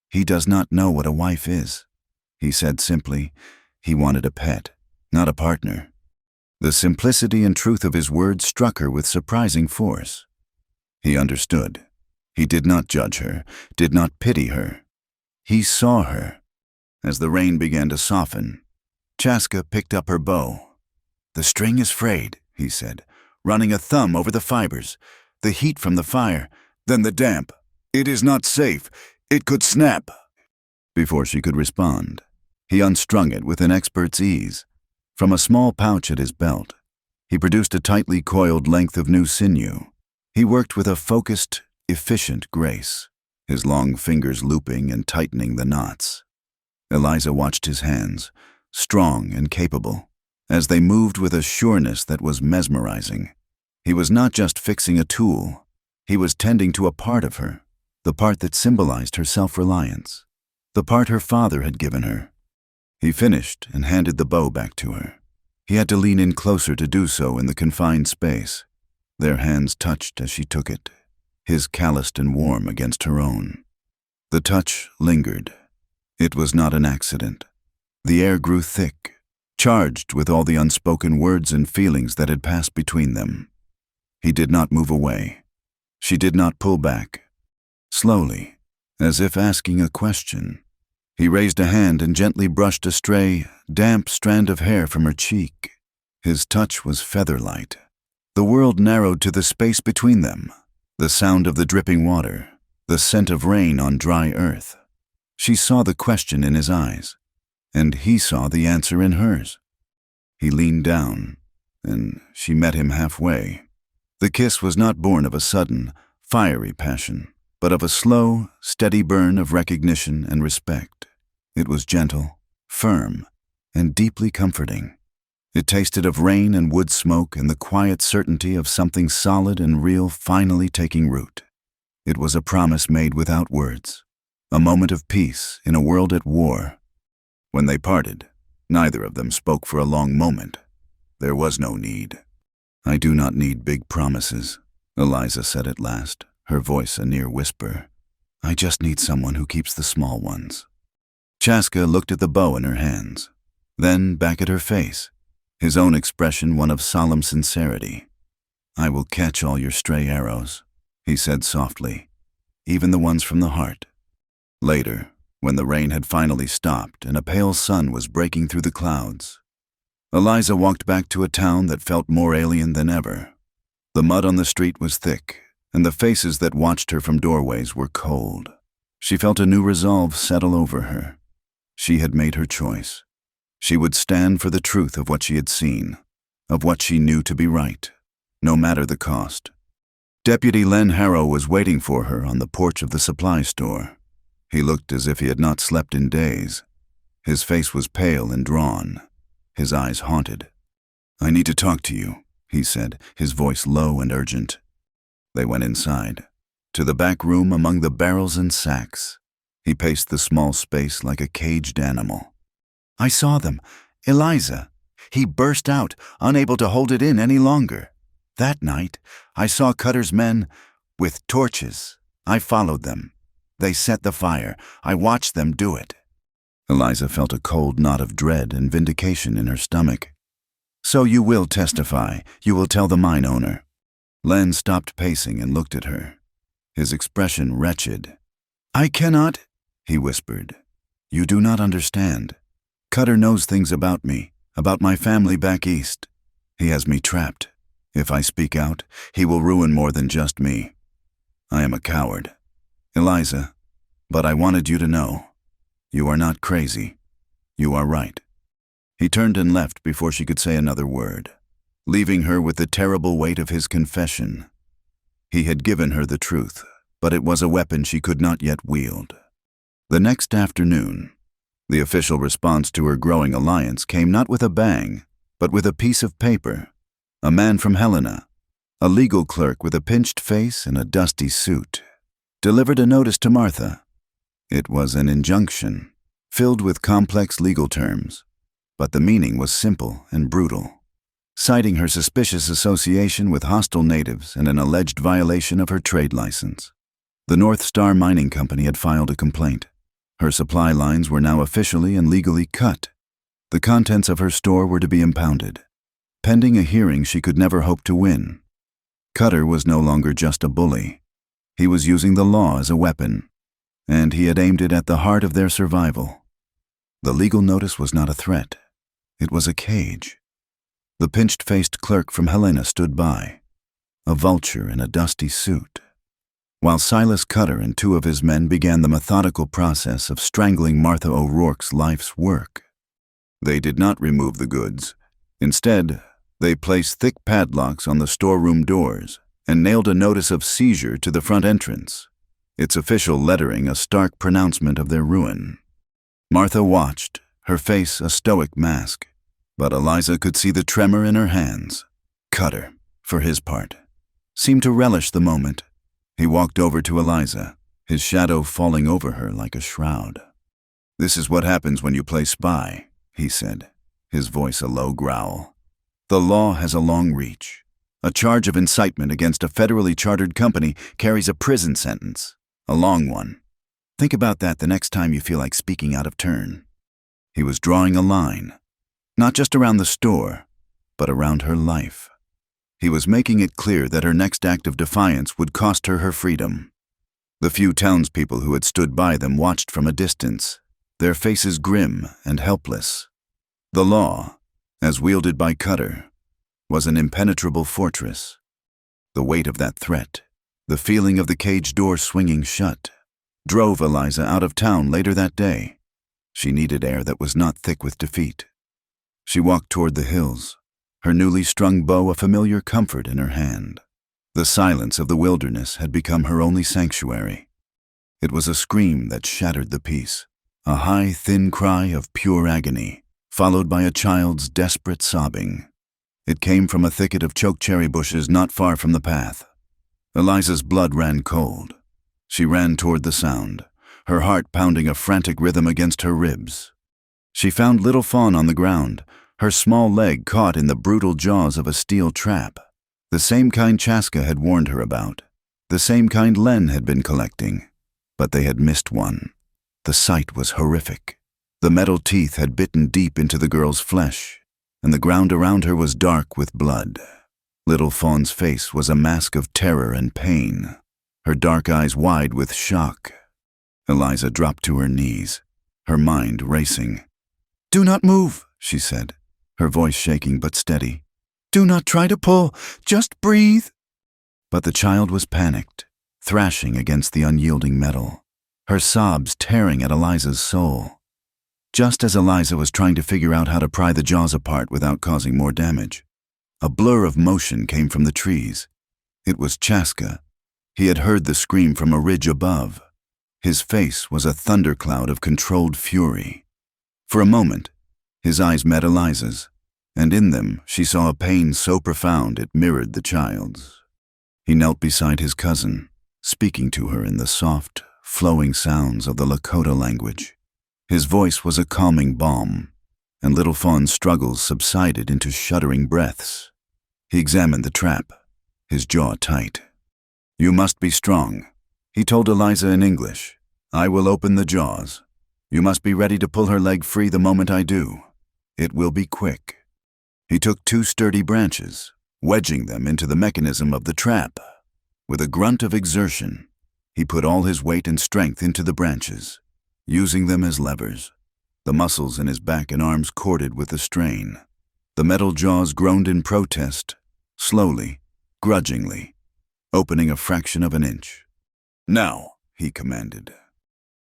"He does not know what a wife is," he said simply. He wanted a pet, not a partner. The simplicity and truth of his words struck her with surprising force. He understood. He did not judge her, did not pity her. He saw her. As the rain began to soften, Chaska picked up her bow. "The string is frayed," he said, running a thumb over the fibers. "The heat from the fire, then the damp. It is not safe. It could snap." Before she could respond, he unstrung it with an expert's ease. From a small pouch at his belt, he produced a tightly coiled length of new sinew. He worked with a focused, efficient grace, his long fingers looping and tightening the knots. Eliza watched his hands, strong and capable, as they moved with a sureness that was mesmerizing. He was not just fixing a tool, he was tending to a part of her, the part that symbolized her self-reliance, the part her father had given her. He finished and handed the bow back to her. He had to lean in closer to do so in the confined space. Their hands touched as she took it, his calloused and warm against her own. The touch lingered. It was not an accident. The air grew thick, charged with all the unspoken words and feelings that had passed between them. He did not move away. She did not pull back. Slowly, as if asking a question, he raised a hand and gently brushed a stray, damp strand of hair from her cheek. His touch was feather-light. The world narrowed to the space between them, the sound of the dripping water, the scent of rain on dry earth. She saw the question in his eyes, and he saw the answer in hers. He leaned down, and she met him halfway. The kiss was not born of a sudden, fiery passion, but of a slow, steady burn of recognition and respect. It was gentle, firm, and deeply comforting. It tasted of rain and wood smoke and the quiet certainty of something solid and real finally taking root. It was a promise made without words, a moment of peace in a world at war. When they parted, neither of them spoke for a long moment. There was no need. "I do not need big promises," Eliza said at last, her voice a near whisper. "I just need someone who keeps the small ones." Chaska looked at the bow in her hands, then back at her face, his own expression one of solemn sincerity. "I will catch all your stray arrows," he said softly, "even the ones from the heart." Later, when the rain had finally stopped and a pale sun was breaking through the clouds, Eliza walked back to a town that felt more alien than ever. The mud on the street was thick, and the faces that watched her from doorways were cold. She felt a new resolve settle over her. She had made her choice. She would stand for the truth of what she had seen, of what she knew to be right, no matter the cost. Deputy Len Harrow was waiting for her on the porch of the supply store. He looked as if he had not slept in days. His face was pale and drawn, his eyes haunted. "I need to talk to you," he said, his voice low and urgent. They went inside, to the back room among the barrels and sacks. He paced the small space like a caged animal. "I saw them. Eliza." He burst out, unable to hold it in any longer. "That night, I saw Cutter's men with torches. I followed them. They set the fire. I watched them do it." Eliza felt a cold knot of dread and vindication in her stomach. "So you will testify. You will tell the mine owner." Len stopped pacing and looked at her, his expression wretched. "I cannot," he whispered. "You do not understand. Cutter knows things about me, about my family back east. He has me trapped. If I speak out, he will ruin more than just me. I am a coward. Eliza, but I wanted you to know. You are not crazy. You are right." He turned and left before she could say another word, leaving her with the terrible weight of his confession. He had given her the truth, but it was a weapon she could not yet wield. The next afternoon, the official response to her growing alliance came not with a bang, but with a piece of paper. A man from Helena, a legal clerk with a pinched face and a dusty suit, delivered a notice to Martha. It was an injunction, filled with complex legal terms, but the meaning was simple and brutal. citing her suspicious association with hostile natives and an alleged violation of her trade license. The North Star Mining Company had filed a complaint. Her supply lines were now officially and legally cut. The contents of her store were to be impounded, pending a hearing she could never hope to win. Cutter was no longer just a bully. He was using the law as a weapon, and he had aimed it at the heart of their survival. The legal notice was not a threat. It was a cage. The pinched-faced clerk from Helena stood by, a vulture in a dusty suit, while Silas Cutter and two of his men began the methodical process of strangling Martha O'Rourke's life's work. They did not remove the goods. Instead, they placed thick padlocks on the storeroom doors and nailed a notice of seizure to the front entrance, its official lettering a stark pronouncement of their ruin. Martha watched, her face a stoic mask, but Eliza could see the tremor in her hands. Cutter, for his part, seemed to relish the moment. He walked over to Eliza, his shadow falling over her like a shroud. "This is what happens when you play spy," he said, his voice a low growl. "The law has a long reach. A charge of incitement against a federally chartered company carries a prison sentence, a long one. Think about that the next time you feel like speaking out of turn." He was drawing a line, not just around the store, but around her life. He was making it clear that her next act of defiance would cost her her freedom. The few townspeople who had stood by them watched from a distance, their faces grim and helpless. The law, as wielded by Cutter, was an impenetrable fortress. The weight of that threat, the feeling of the cage door swinging shut, drove Eliza out of town later that day. She needed air that was not thick with defeat. She walked toward the hills, her newly strung bow a familiar comfort in her hand. The silence of the wilderness had become her only sanctuary. It was a scream that shattered the peace, a high, thin cry of pure agony, followed by a child's desperate sobbing. It came from a thicket of chokecherry bushes not far from the path. Eliza's blood ran cold. She ran toward the sound, her heart pounding a frantic rhythm against her ribs. She found Little Fawn on the ground, her small leg caught in the brutal jaws of a steel trap, the same kind Chaska had warned her about, the same kind Len had been collecting, but they had missed one. The sight was horrific. The metal teeth had bitten deep into the girl's flesh, and the ground around her was dark with blood. Little Fawn's face was a mask of terror and pain, her dark eyes wide with shock. Eliza dropped to her knees, her mind racing. "Do not move," she said, her voice shaking but steady. "Do not try to pull, just breathe." But the child was panicked, thrashing against the unyielding metal, her sobs tearing at Eliza's soul. Just as Eliza was trying to figure out how to pry the jaws apart without causing more damage, a blur of motion came from the trees. It was Chaska. He had heard the scream from a ridge above. His face was a thundercloud of controlled fury. For a moment, his eyes met Eliza's, and in them she saw a pain so profound it mirrored the child's. He knelt beside his cousin, speaking to her in the soft, flowing sounds of the Lakota language. His voice was a calming balm, and Little Fawn's struggles subsided into shuddering breaths. He examined the trap, his jaw tight. "You must be strong," he told Eliza in English. "I will open the jaws. You must be ready to pull her leg free the moment I do. It will be quick." He took two sturdy branches, wedging them into the mechanism of the trap. With a grunt of exertion, he put all his weight and strength into the branches, using them as levers. The muscles in his back and arms corded with the strain. The metal jaws groaned in protest, slowly, grudgingly, opening a fraction of an inch. "Now," he commanded.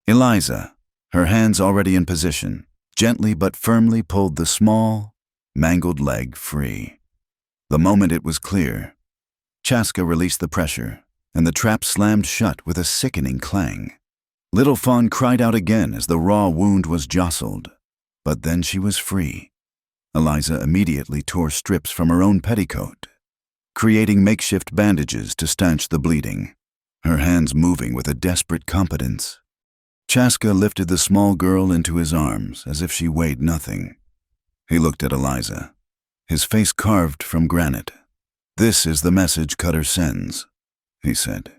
Eliza, her hands already in position, gently but firmly pulled the small, mangled leg free. The moment it was clear, Chaska released the pressure, and the trap slammed shut with a sickening clang. Little Fawn cried out again as the raw wound was jostled, but then she was free. Eliza immediately tore strips from her own petticoat, creating makeshift bandages to stanch the bleeding, her hands moving with a desperate competence. Chaska lifted the small girl into his arms as if she weighed nothing. He looked at Eliza, his face carved from granite. "This is the message Cutter sends," he said,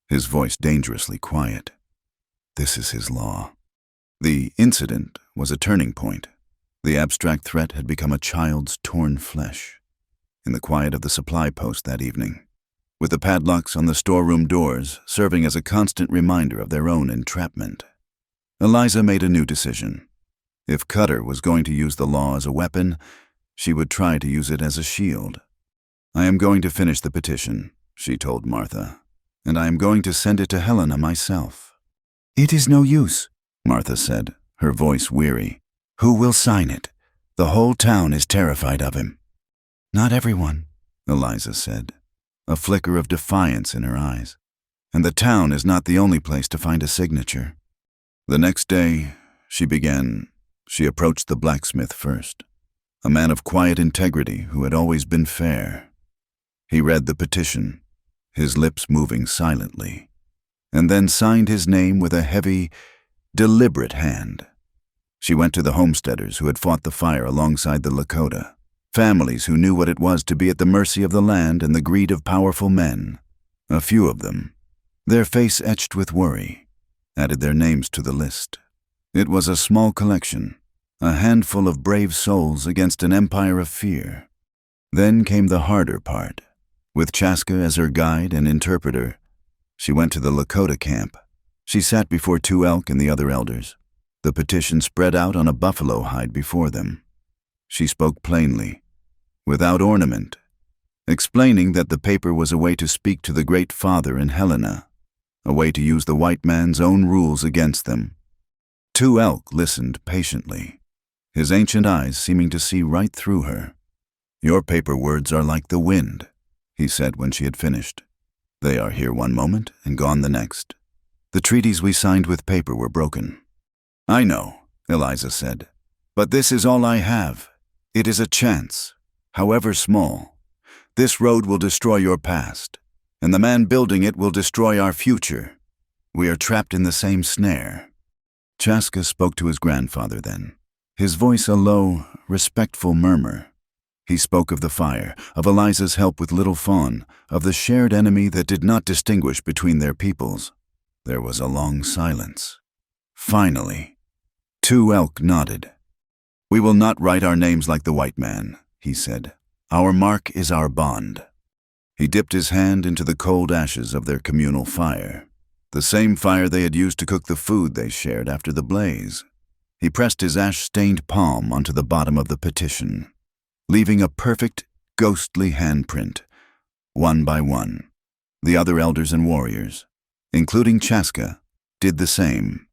his voice dangerously quiet. "This is his law." The incident was a turning point. The abstract threat had become a child's torn flesh. In the quiet of the supply post that evening, with the padlocks on the storeroom doors serving as a constant reminder of their own entrapment, Eliza made a new decision. If Cutter was going to use the law as a weapon, she would try to use it as a shield. "I am going to finish the petition," she told Martha, "and I am going to send it to Helena myself." "It is no use," Martha said, her voice weary. "Who will sign it? The whole town is terrified of him." "Not everyone," Eliza said, a flicker of defiance in her eyes. "And the town is not the only place to find a signature." The next day, she approached the blacksmith first, a man of quiet integrity who had always been fair. He read the petition, his lips moving silently, and then signed his name with a heavy, deliberate hand. She went to the homesteaders who had fought the fire alongside the Lakota, families who knew what it was to be at the mercy of the land and the greed of powerful men. A few of them, their face etched with worry, added their names to the list. It was a small collection, a handful of brave souls against an empire of fear. Then came the harder part. With Chaska as her guide and interpreter, she went to the Lakota camp. She sat before 2 elk and the other elders, the petition spread out on a buffalo hide before them. She spoke plainly, without ornament, explaining that the paper was a way to speak to the Great Father in Helena, a way to use the white man's own rules against them. 2 elk listened patiently, his ancient eyes seeming to see right through her. "Your paper words are like the wind," he said when she had finished. "They are here one moment and gone the next. The treaties we signed with paper were broken." "I know," Eliza said, "but this is all I have. It is a chance, however small. This road will destroy your past, and the man building it will destroy our future. We are trapped in the same snare." Chaska spoke to his grandfather then, his voice a low, respectful murmur. He spoke of the fire, of Eliza's help with Little Fawn, of the shared enemy that did not distinguish between their peoples. There was a long silence. Finally, 2 elk nodded. "We will not write our names like the white man," he said. "Our mark is our bond." He dipped his hand into the cold ashes of their communal fire, the same fire they had used to cook the food they shared after the blaze. He pressed his ash-stained palm onto the bottom of the petition, leaving a perfect, ghostly handprint, one by one. The other elders and warriors, including Chaska, did the same.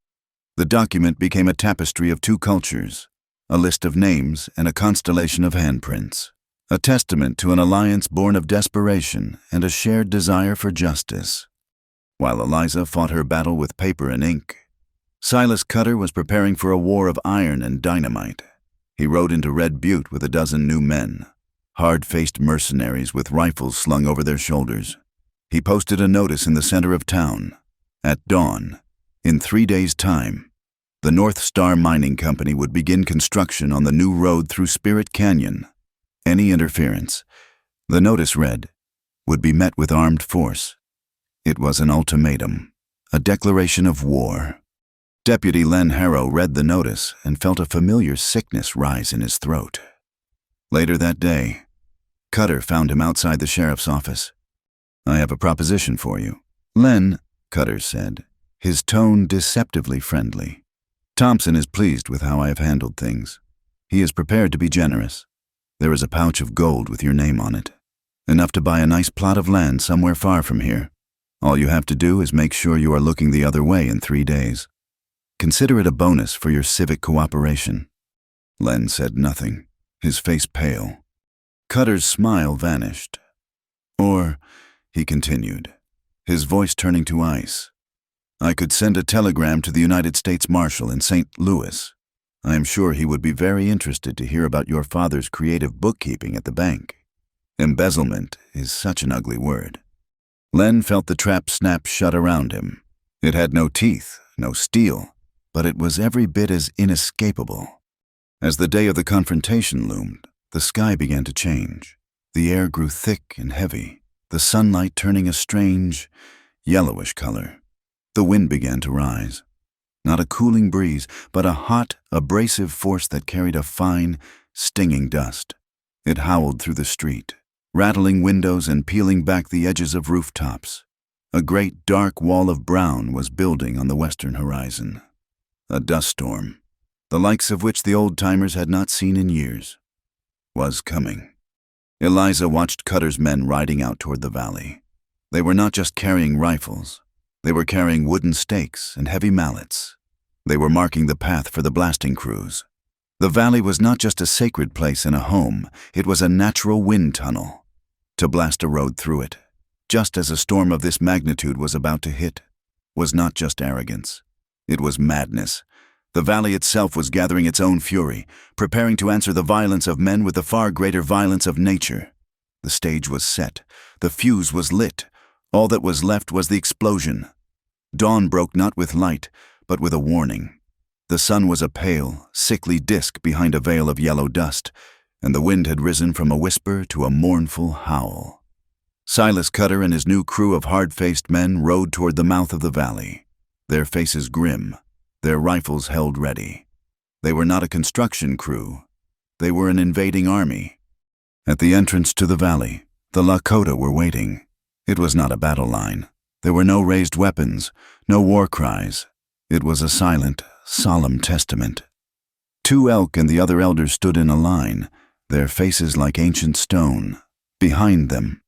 The document became a tapestry of 2 cultures, a list of names and a constellation of handprints, a testament to an alliance born of desperation and a shared desire for justice. While Eliza fought her battle with paper and ink, Silas Cutter was preparing for a war of iron and dynamite. He rode into Red Butte with a dozen new men, hard-faced mercenaries with rifles slung over their shoulders. He posted a notice in the center of town. At dawn, in 3 days' time, the North Star Mining Company would begin construction on the new road through Spirit Canyon. Any interference, the notice read, would be met with armed force. It was an ultimatum, a declaration of war. Deputy Len Harrow read the notice and felt a familiar sickness rise in his throat. Later that day, Cutter found him outside the sheriff's office. "I have a proposition for you." "Len," Cutter said, his tone deceptively friendly. "Thompson is pleased with how I have handled things. He is prepared to be generous. There is a pouch of gold with your name on it, enough to buy a nice plot of land somewhere far from here. All you have to do is make sure you are looking the other way in 3 days. Consider it a bonus for your civic cooperation." Len said nothing, his face pale. Cutter's smile vanished. "Or," he continued, his voice turning to ice, "I could send a telegram to the United States Marshal in St. Louis. I am sure he would be very interested to hear about your father's creative bookkeeping at the bank. Embezzlement is such an ugly word." Len felt the trap snap shut around him. It had no teeth, no steel, but it was every bit as inescapable. As the day of the confrontation loomed, The sky began to change. The air grew thick and heavy, the sunlight turning a strange, yellowish color. The wind began to rise. Not a cooling breeze, but a hot, abrasive force that carried a fine, stinging dust. It howled through the street, rattling windows and peeling back the edges of rooftops. A great dark wall of brown was building on the western horizon. A dust storm, the likes of which the old-timers had not seen in years, was coming. Eliza watched Cutter's men riding out toward the valley. They were not just carrying rifles. They were carrying wooden stakes and heavy mallets. They were marking the path for the blasting crews. The valley was not just a sacred place and a home, it was a natural wind tunnel. To blast a road through it, just as a storm of this magnitude was about to hit, was not just arrogance. It was madness. The valley itself was gathering its own fury, preparing to answer the violence of men with the far greater violence of nature. The stage was set. The fuse was lit. All that was left was the explosion. Dawn broke not with light, but with a warning. The sun was a pale, sickly disk behind a veil of yellow dust, and the wind had risen from a whisper to a mournful howl. Silas Cutter and his new crew of hard-faced men rode toward the mouth of the valley, their faces grim, their rifles held ready. They were not a construction crew. They were an invading army. At the entrance to the valley, the Lakota were waiting. It was not a battle line. There were no raised weapons, no war cries. It was a silent, solemn testament. 2 elk and the other elders stood in a line, their faces like ancient stone. Behind them,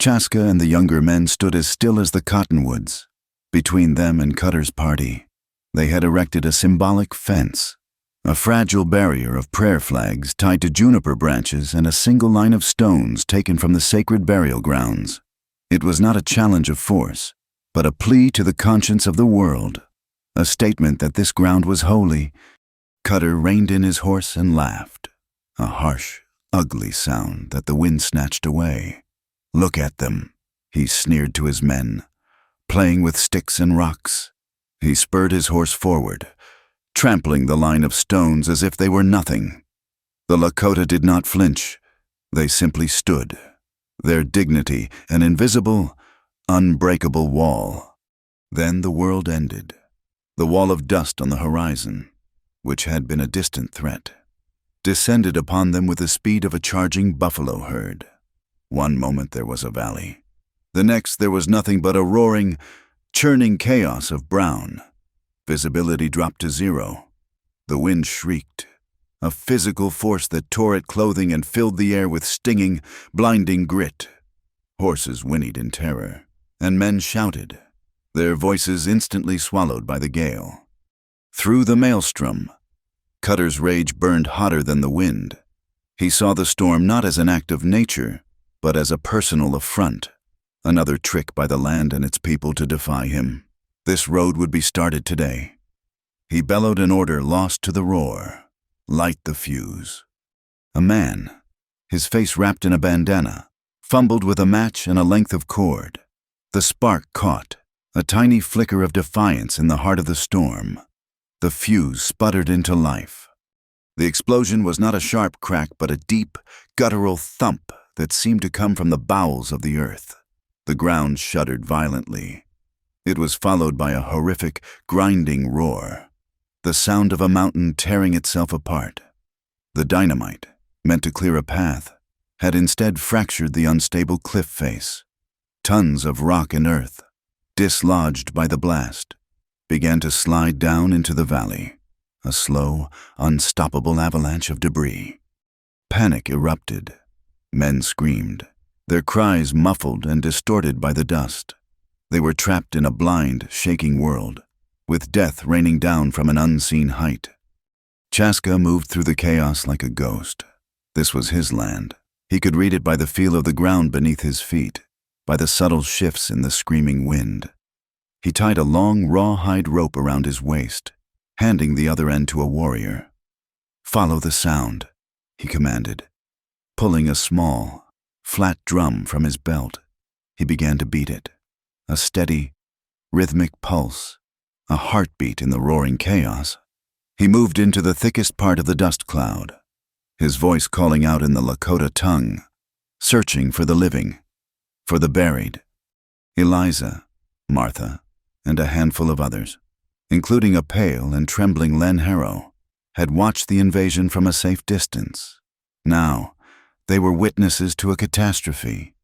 Chaska and the younger men stood as still as the cottonwoods. Between them and Cutter's party, they had erected a symbolic fence, a fragile barrier of prayer flags tied to juniper branches and a single line of stones taken from the sacred burial grounds. It was not a challenge of force, but a plea to the conscience of the world, a statement that this ground was holy. Cutter reined in his horse and laughed, a harsh, ugly sound that the wind snatched away. "Look at them," he sneered to his men, "playing with sticks and rocks." He spurred his horse forward, trampling the line of stones as if they were nothing. The Lakota did not flinch. They simply stood, their dignity an invisible, unbreakable wall. Then the world ended. The wall of dust on the horizon, which had been a distant threat, descended upon them with the speed of a charging buffalo herd. One moment there was a valley. The next there was nothing but a roaring, churning chaos of brown. Visibility dropped to 0. The wind shrieked, a physical force that tore at clothing and filled the air with stinging, blinding grit. Horses whinnied in terror, and men shouted, their voices instantly swallowed by the gale. Through the maelstrom, Cutter's rage burned hotter than the wind. He saw the storm not as an act of nature, but as a personal affront, another trick by the land and its people to defy him. This road would be started today. He bellowed an order lost to the roar. Light the fuse. A man, his face wrapped in a bandana, fumbled with a match and a length of cord. The spark caught, a tiny flicker of defiance in the heart of the storm. The fuse sputtered into life. The explosion was not a sharp crack, but a deep, guttural thump that seemed to come from the bowels of the earth. The ground shuddered violently. It was followed by a horrific, grinding roar, the sound of a mountain tearing itself apart. The dynamite, meant to clear a path, had instead fractured the unstable cliff face. Tons of rock and earth, dislodged by the blast, began to slide down into the valley, a slow, unstoppable avalanche of debris. Panic erupted. Men screamed, their cries muffled and distorted by the dust. They were trapped in a blind, shaking world, with death raining down from an unseen height. Chaska moved through the chaos like a ghost. This was his land. He could read it by the feel of the ground beneath his feet, by the subtle shifts in the screaming wind. He tied a long, rawhide rope around his waist, handing the other end to a warrior. "Follow the sound," he commanded. Pulling a small, flat drum from his belt, he began to beat it. A steady, rhythmic pulse, a heartbeat in the roaring chaos. He moved into the thickest part of the dust cloud. his voice calling out in the Lakota tongue, searching for the living, for the buried. Eliza, Martha, and a handful of others, including a pale and trembling Len Harrow, had watched the invasion from a safe distance. Now, they were witnesses to a catastrophe.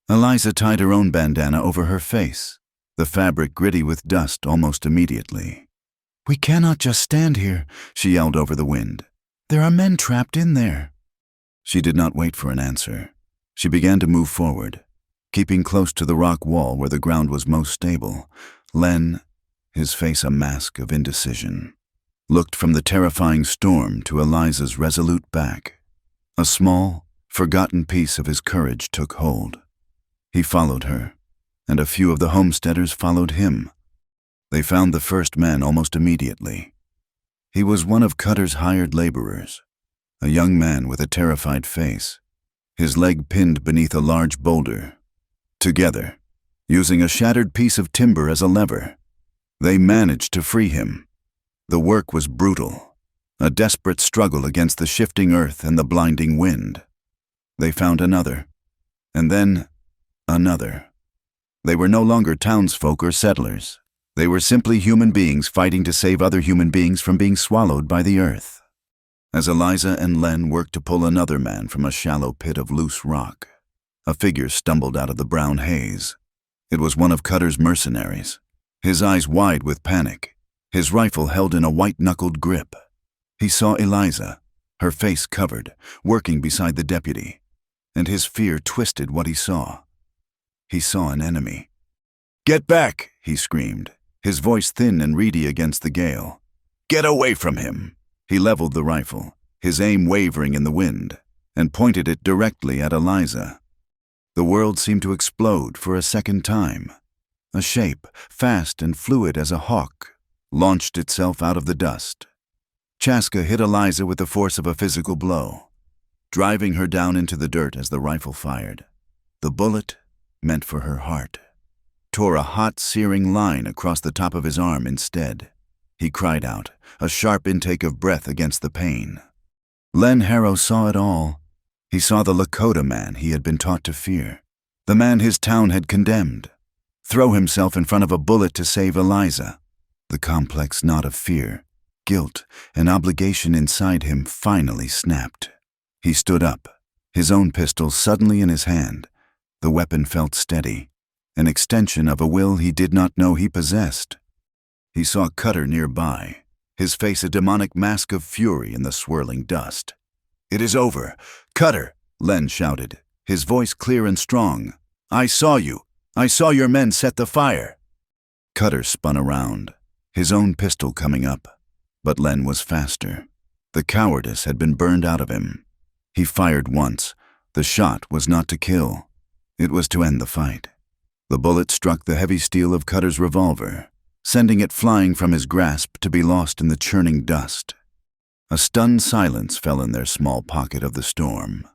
Eliza tied her own bandana over her face, the fabric gritty with dust almost immediately. "We cannot just stand here," she yelled over the wind. "There are men trapped in there." She did not wait for an answer. She began to move forward, keeping close to the rock wall where the ground was most stable. Len, his face a mask of indecision, looked from the terrifying storm to Eliza's resolute back. A small, forgotten piece of his courage took hold. He followed her, and a few of the homesteaders followed him. They found the first man almost immediately. He was one of Cutter's hired laborers, a young man with a terrified face, his leg pinned beneath a large boulder. Together, using a shattered piece of timber as a lever, they managed to free him. The work was brutal, a desperate struggle against the shifting earth and the blinding wind. They found another, and then another. They were no longer townsfolk or settlers. They were simply human beings fighting to save other human beings from being swallowed by the earth. As Eliza and Len worked to pull another man from a shallow pit of loose rock, a figure stumbled out of the brown haze. It was one of Cutter's mercenaries, his eyes wide with panic, his rifle held in a white-knuckled grip. He saw Eliza, her face covered, working beside the deputy, and his fear twisted what he saw. He saw an enemy. "Get back!" he screamed, his voice thin and reedy against the gale. "Get away from him!" He leveled the rifle, his aim wavering in the wind, and pointed it directly at Eliza. The world seemed to explode for a second time. A shape, fast and fluid as a hawk, launched itself out of the dust. Chaska hit Eliza with the force of a physical blow, driving her down into the dirt as the rifle fired. The bullet, meant for her heart, tore a hot, searing line across the top of his arm instead. He cried out, a sharp intake of breath against the pain. Len Harrow saw it all. He saw the Lakota man he had been taught to fear, the man his town had condemned, throw himself in front of a bullet to save Eliza. The complex knot of fear, guilt, and obligation inside him finally snapped. He stood up, his own pistol suddenly in his hand. The weapon felt steady, an extension of a will he did not know he possessed. He saw Cutter nearby, his face a demonic mask of fury in the swirling dust. "It is over. Cutter!" Len shouted, his voice clear and strong. "I saw you. I saw your men set the fire." Cutter spun around, his own pistol coming up, but Len was faster. The cowardice had been burned out of him. He fired once. The shot was not to kill. It was to end the fight. The bullet struck the heavy steel of Cutter's revolver, sending it flying from his grasp to be lost in the churning dust. A stunned silence fell in their small pocket of the storm.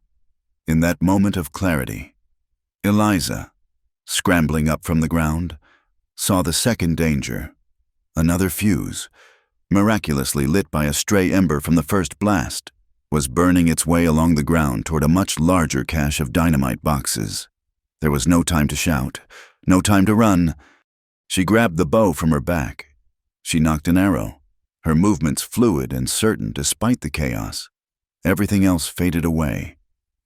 In that moment of clarity, Eliza, scrambling up from the ground, saw the second danger. Another fuse, miraculously lit by a stray ember from the first blast, was burning its way along the ground toward a much larger cache of dynamite boxes. There was no time to shout, no time to run. She grabbed the bow from her back. She knocked an arrow, her movements fluid and certain despite the chaos. Everything else faded away.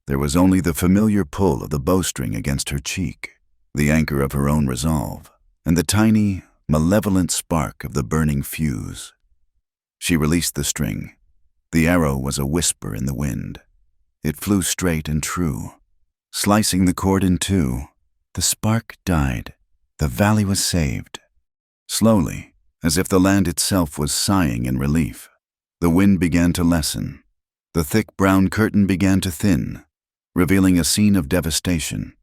There was only the familiar pull of the bowstring against her cheek, the anchor of her own resolve, and the tiny, malevolent spark of the burning fuse. She released the string. The arrow was a whisper in the wind. It flew straight and true, slicing the cord in two. The spark died. The valley was saved. Slowly, as if the land itself was sighing in relief, the wind began to lessen. The thick brown curtain began to thin, revealing a scene of devastation.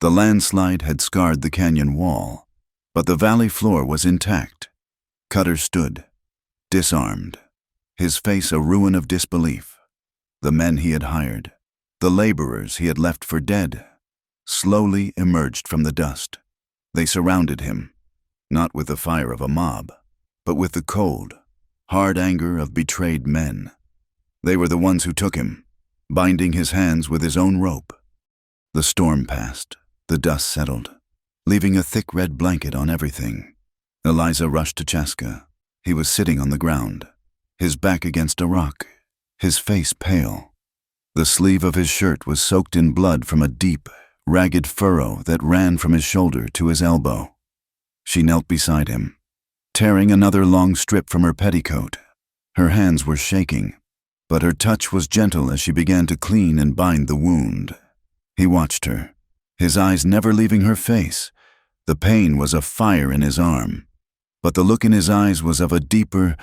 The landslide had scarred the canyon wall, but the valley floor was intact. Cutter stood, disarmed, his face a ruin of disbelief. The men he had hired, the laborers he had left for dead, slowly emerged from the dust. They surrounded him, not with the fire of a mob, but with the cold, hard anger of betrayed men. They were the ones who took him, binding his hands with his own rope. The storm passed. The dust settled, leaving a thick red blanket on everything. Eliza rushed to Chaska. He was sitting on the ground, his back against a rock, his face pale. The sleeve of his shirt was soaked in blood from a deep, ragged furrow that ran from his shoulder to his elbow. She knelt beside him, tearing another long strip from her petticoat. Her hands were shaking, but her touch was gentle as she began to clean and bind the wound. He watched her, his eyes never leaving her face. The pain was a fire in his arm, but the look in his eyes was of a deeper,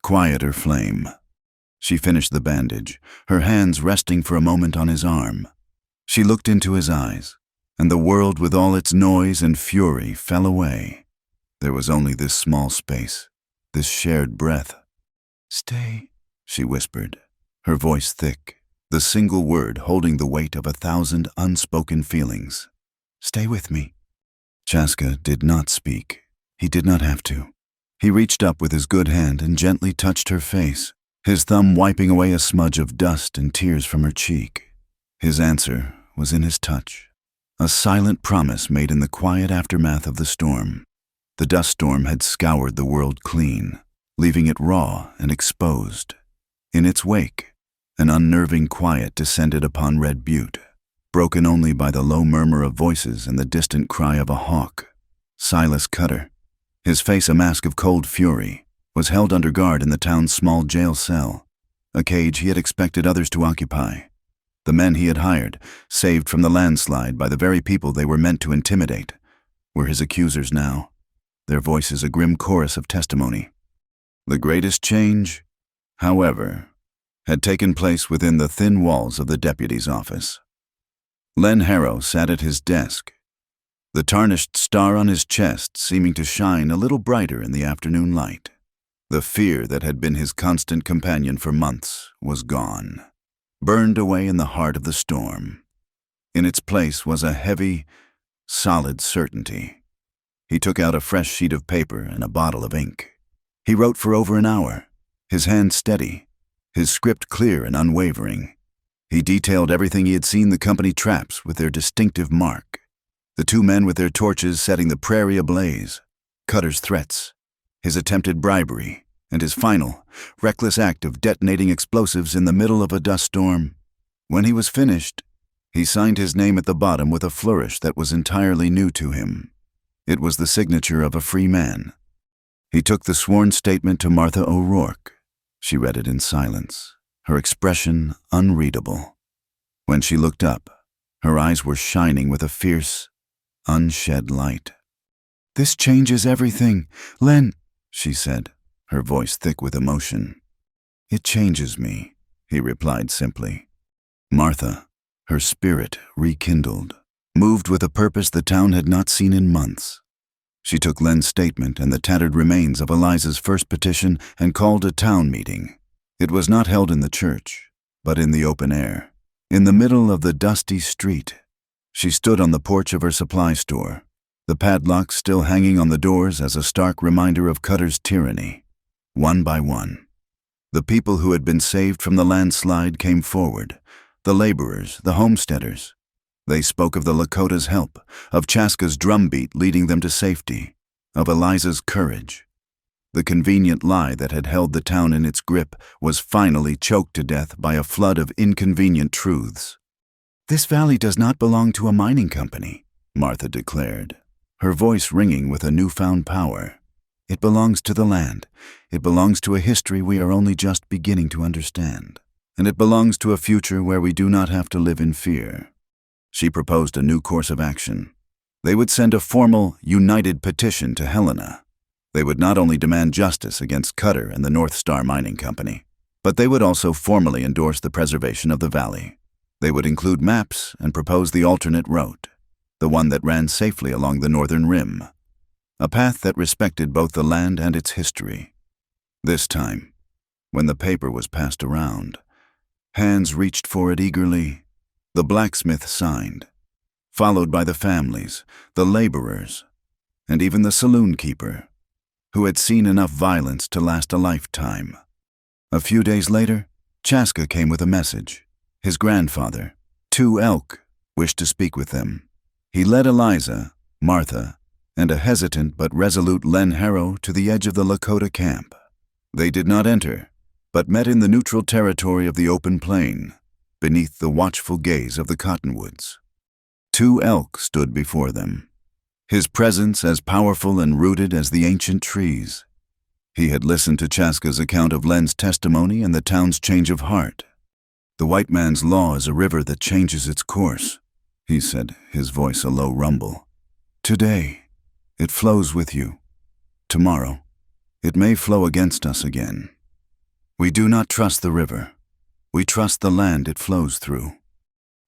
quieter flame. She finished the bandage, her hands resting for a moment on his arm. She looked into his eyes, and the world with all its noise and fury fell away. There was only this small space, this shared breath. "Stay," she whispered, her voice thick, the single word holding the weight of 1,000 unspoken feelings. "Stay with me." Chaska did not speak. He did not have to. He reached up with his good hand and gently touched her face, his thumb wiping away a smudge of dust and tears from her cheek. His answer was in his touch, a silent promise made in the quiet aftermath of the storm. The dust storm had scoured the world clean, leaving it raw and exposed. In its wake, an unnerving quiet descended upon Red Butte, broken only by the low murmur of voices and the distant cry of a hawk. Silas Cutter, his face a mask of cold fury, was held under guard in the town's small jail cell, a cage he had expected others to occupy. The men he had hired, saved from the landslide by the very people they were meant to intimidate, were his accusers now, their voices a grim chorus of testimony. The greatest change, however, had taken place within the thin walls of the deputy's office. Len Harrow sat at his desk, the tarnished star on his chest seeming to shine a little brighter in the afternoon light. The fear that had been his constant companion for months was gone, burned away in the heart of the storm. In its place was a heavy, solid certainty. He took out a fresh sheet of paper and a bottle of ink. He wrote for over an hour, his hand steady, his script clear and unwavering. He detailed everything he had seen: the company traps with their distinctive mark, the two men with their torches setting the prairie ablaze, Cutter's threats, his attempted bribery, and his final, reckless act of detonating explosives in the middle of a dust storm. When he was finished, he signed his name at the bottom with a flourish that was entirely new to him. It was the signature of a free man. He took the sworn statement to Martha O'Rourke. She read it in silence, her expression unreadable. When she looked up, her eyes were shining with a fierce, unshed light. "This changes everything, Len," she said, her voice thick with emotion. "It changes me," he replied simply. Martha, her spirit rekindled, moved with a purpose the town had not seen in months. She took Len's statement and the tattered remains of Eliza's first petition and called a town meeting. It was not held in the church, but in the open air, in the middle of the dusty street. She stood on the porch of her supply store, the padlocks still hanging on the doors as a stark reminder of Cutter's tyranny. One by one, the people who had been saved from the landslide came forward, the laborers, the homesteaders. They spoke of the Lakota's help, of Chaska's drumbeat leading them to safety, of Eliza's courage. The convenient lie that had held the town in its grip was finally choked to death by a flood of inconvenient truths. "This valley does not belong to a mining company," Martha declared, her voice ringing with a newfound power. "It belongs to the land. It belongs to a history we are only just beginning to understand. And it belongs to a future where we do not have to live in fear." She proposed a new course of action. They would send a formal, united petition to Helena. They would not only demand justice against Cutter and the North Star Mining Company, but they would also formally endorse the preservation of the valley. They would include maps and propose the alternate route, the one that ran safely along the northern rim, a path that respected both the land and its history. This time, when the paper was passed around, hands reached for it eagerly. The blacksmith signed, followed by the families, the laborers, and even the saloon keeper, who had seen enough violence to last a lifetime. A few days later, Chaska came with a message, His grandfather, 2 elk, wished to speak with them. He led Eliza, Martha, and a hesitant but resolute Len Harrow to the edge of the Lakota camp. They did not enter, but met in the neutral territory of the open plain, beneath the watchful gaze of the cottonwoods. 2 elk stood before them, his presence as powerful and rooted as the ancient trees. He had listened to Chaska's account of Len's testimony and the town's change of heart. "The white man's law is a river that changes its course," he said, his voice a low rumble. "Today, it flows with you. Tomorrow, it may flow against us again. We do not trust the river. We trust the land it flows through."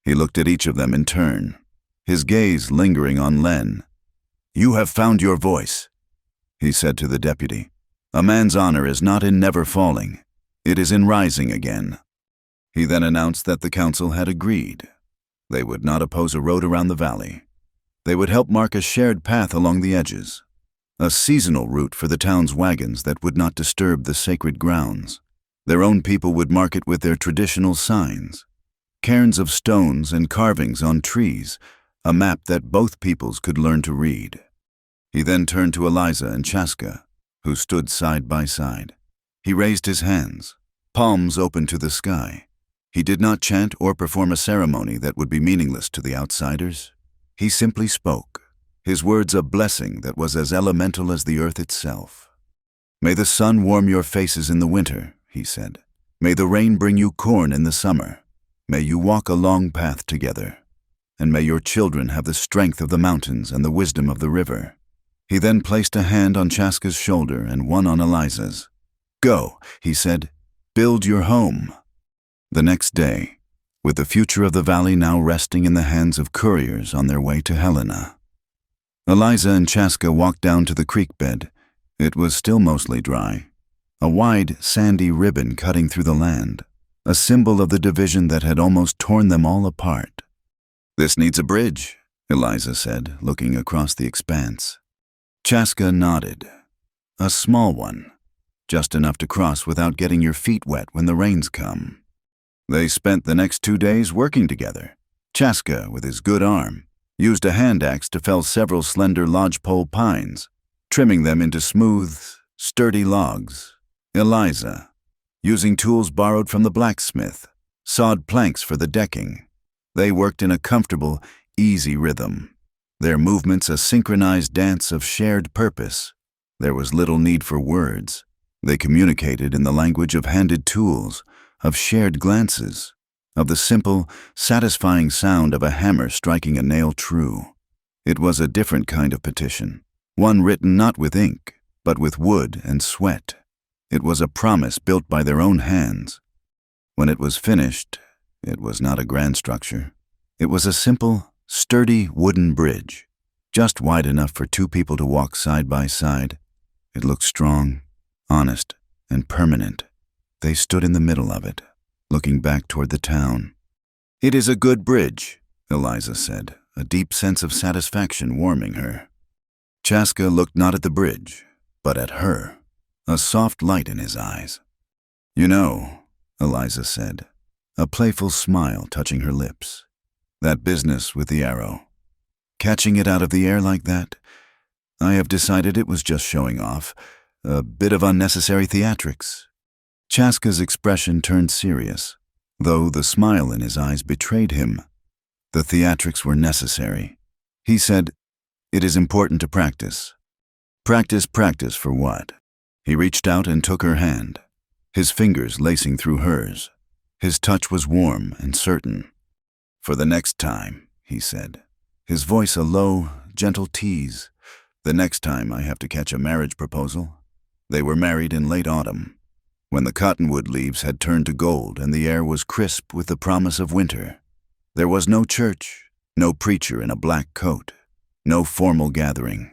He looked at each of them in turn, his gaze lingering on Len. "You have found your voice," he said to the deputy. "A man's honor is not in never falling. It is in rising again." He then announced that the council had agreed. They would not oppose a road around the valley. They would help mark a shared path along the edges, a seasonal route for the town's wagons that would not disturb the sacred grounds. Their own people would mark it with their traditional signs, cairns of stones and carvings on trees, a map that both peoples could learn to read. He then turned to Eliza and Chaska, who stood side by side. He raised his hands, palms open to the sky. He did not chant or perform a ceremony that would be meaningless to the outsiders. He simply spoke, his words a blessing that was as elemental as the earth itself. "May the sun warm your faces in the winter," he said. "May the rain bring you corn in the summer. May you walk a long path together. And may your children have the strength of the mountains and the wisdom of the river." He then placed a hand on Chaska's shoulder and one on Eliza's. "Go," he said. "Build your home." The next day, with the future of the valley now resting in the hands of couriers on their way to Helena, Eliza and Chaska walked down to the creek bed. It was still mostly dry, a wide, sandy ribbon cutting through the land, a symbol of the division that had almost torn them all apart. "This needs a bridge," Eliza said, looking across the expanse. Chaska nodded. "A small one, just enough to cross without getting your feet wet when the rains come." They spent the next 2 days working together. Chaska, with his good arm, used a hand axe to fell several slender lodgepole pines, trimming them into smooth, sturdy logs. Eliza, using tools borrowed from the blacksmith, sawed planks for the decking. They worked in a comfortable, easy rhythm, their movements a synchronized dance of shared purpose. There was little need for words. They communicated in the language of handed tools, of shared glances, of the simple, satisfying sound of a hammer striking a nail true. It was a different kind of petition, one written not with ink, but with wood and sweat. It was a promise built by their own hands. When it was finished, it was not a grand structure. It was a simple, sturdy wooden bridge, just wide enough for 2 people to walk side by side. It looked strong, honest, and permanent. They stood in the middle of it, looking back toward the town. "It is a good bridge," Eliza said, a deep sense of satisfaction warming her. Chaska looked not at the bridge, but at her, a soft light in his eyes. "You know," Eliza said, a playful smile touching her lips, "that business with the arrow, catching it out of the air like that, I have decided it was just showing off, a bit of unnecessary theatrics." Chaska's expression turned serious, though the smile in his eyes betrayed him. The theatrics were necessary. He said, "It is important to practice." Practice for what? He reached out and took her hand, his fingers lacing through hers. His touch was warm and certain. "For the next time," he said, his voice a low, gentle tease. "The next time I have to catch a marriage proposal." They were married in late autumn, when the cottonwood leaves had turned to gold and the air was crisp with the promise of winter. There was no church, no preacher in a black coat, no formal gathering.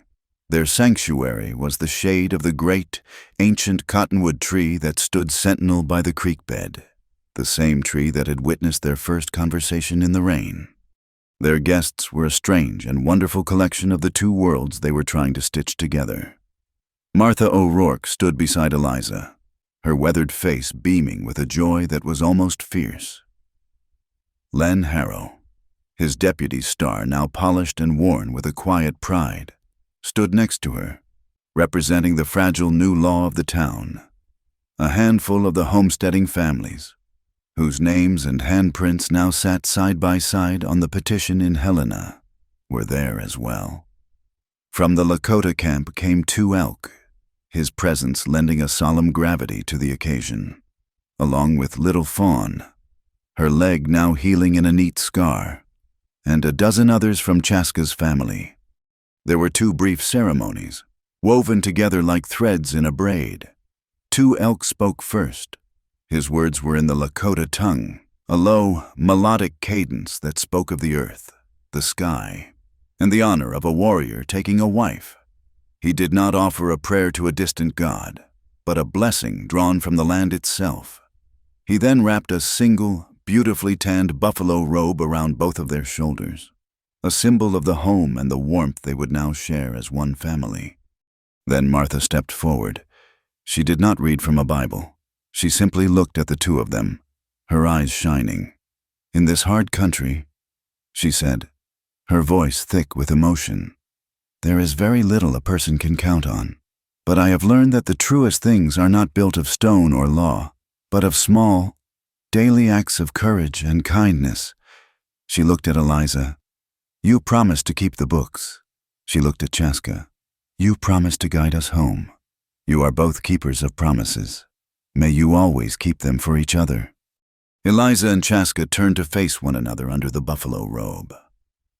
Their sanctuary was the shade of the great, ancient cottonwood tree that stood sentinel by the creek bed, the same tree that had witnessed their first conversation in the rain. Their guests were a strange and wonderful collection of the 2 worlds they were trying to stitch together. Martha O'Rourke stood beside Eliza, her weathered face beaming with a joy that was almost fierce. Len Harrow, his deputy's star now polished and worn with a quiet pride, stood next to her, representing the fragile new law of the town, a handful of the homesteading families, whose names and handprints now sat side by side on the petition in Helena, were there as well. From the Lakota camp came 2 elk, his presence lending a solemn gravity to the occasion, along with Little Fawn, her leg now healing in a neat scar, and a dozen others from Chaska's family. There were 2 brief ceremonies, woven together like threads in a braid. 2 elk spoke first. His words were in the Lakota tongue, a low, melodic cadence that spoke of the earth, the sky, and the honor of a warrior taking a wife. He did not offer a prayer to a distant god, but a blessing drawn from the land itself. He then wrapped a single, beautifully tanned buffalo robe around both of their shoulders, a symbol of the home and the warmth they would now share as one family. Then Martha stepped forward. She did not read from a Bible. She simply looked at the 2 of them, her eyes shining. "In this hard country," she said, her voice thick with emotion, "there is very little a person can count on. But I have learned that the truest things are not built of stone or law, but of small, daily acts of courage and kindness." She looked at Eliza. "You promised to keep the books." She looked at Chaska. "You promised to guide us home. You are both keepers of promises. May you always keep them for each other." Eliza and Chaska turned to face one another under the buffalo robe,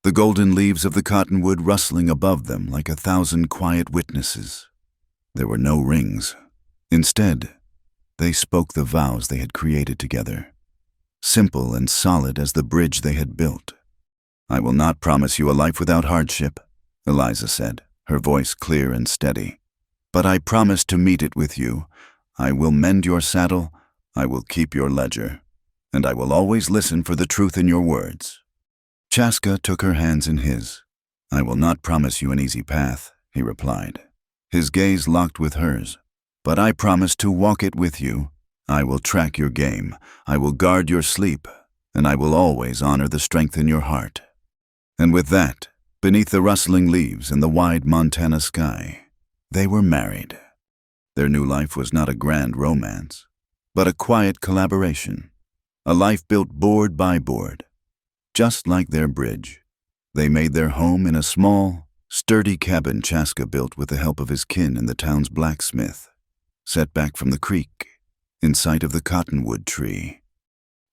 the golden leaves of the cottonwood rustling above them like 1,000 quiet witnesses. There were no rings. Instead, they spoke the vows they had created together, simple and solid as the bridge they had built. "I will not promise you a life without hardship," Eliza said, her voice clear and steady. "But I promise to meet it with you. I will mend your saddle, I will keep your ledger, and I will always listen for the truth in your words." Chaska took her hands in his. "I will not promise you an easy path," he replied, his gaze locked with hers. "But I promise to walk it with you. I will track your game, I will guard your sleep, and I will always honor the strength in your heart." And with that, beneath the rustling leaves and the wide Montana sky, they were married. Their new life was not a grand romance, but a quiet collaboration, a life built board by board. Just like their bridge, they made their home in a small, sturdy cabin Chaska built with the help of his kin and the town's blacksmith, set back from the creek, in sight of the cottonwood tree.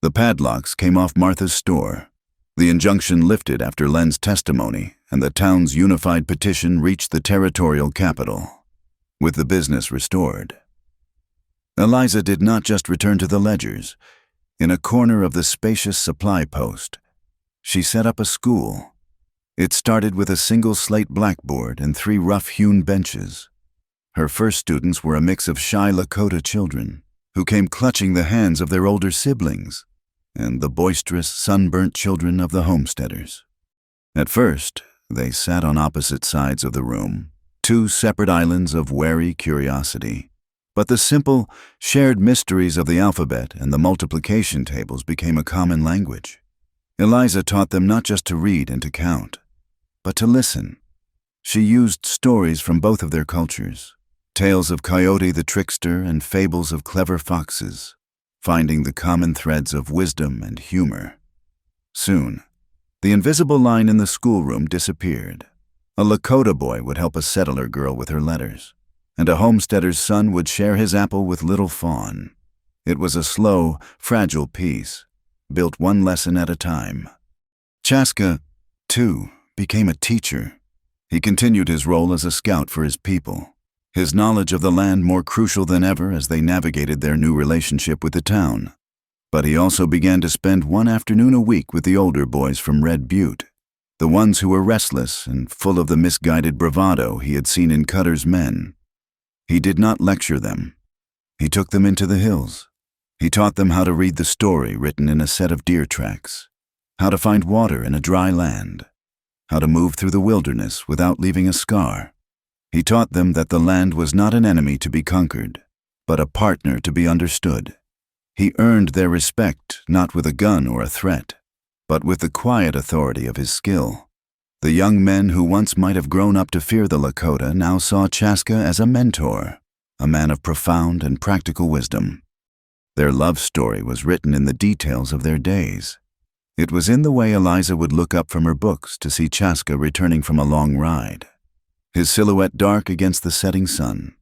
The padlocks came off Martha's store, the injunction lifted after Len's testimony, and the town's unified petition reached the territorial capital, with the business restored. Eliza did not just return to the ledgers. In a corner of the spacious supply post, she set up a school. It started with a single slate blackboard and 3 rough-hewn benches. Her first students were a mix of shy Lakota children, who came clutching the hands of their older siblings, and the boisterous, sunburnt children of the homesteaders. At first, they sat on opposite sides of the room, 2 separate islands of wary curiosity. But the simple, shared mysteries of the alphabet and the multiplication tables became a common language. Eliza taught them not just to read and to count, but to listen. She used stories from both of their cultures, tales of Coyote the trickster and fables of clever foxes, finding the common threads of wisdom and humor. Soon, the invisible line in the schoolroom disappeared. A Lakota boy would help a settler girl with her letters, and a homesteader's son would share his apple with Little Fawn. It was a slow, fragile piece, built one lesson at a time. Chaska, too, became a teacher. He continued his role as a scout for his people, his knowledge of the land more crucial than ever as they navigated their new relationship with the town. But he also began to spend one afternoon a week with the older boys from Red Butte, the ones who were restless and full of the misguided bravado he had seen in Cutter's men. He did not lecture them. He took them into the hills. He taught them how to read the story written in a set of deer tracks, how to find water in a dry land, how to move through the wilderness without leaving a scar. He taught them that the land was not an enemy to be conquered, but a partner to be understood. He earned their respect not with a gun or a threat, but with the quiet authority of his skill. The young men who once might have grown up to fear the Lakota now saw Chaska as a mentor, a man of profound and practical wisdom. Their love story was written in the details of their days. It was in the way Eliza would look up from her books to see Chaska returning from a long ride, his silhouette dark against the setting sun.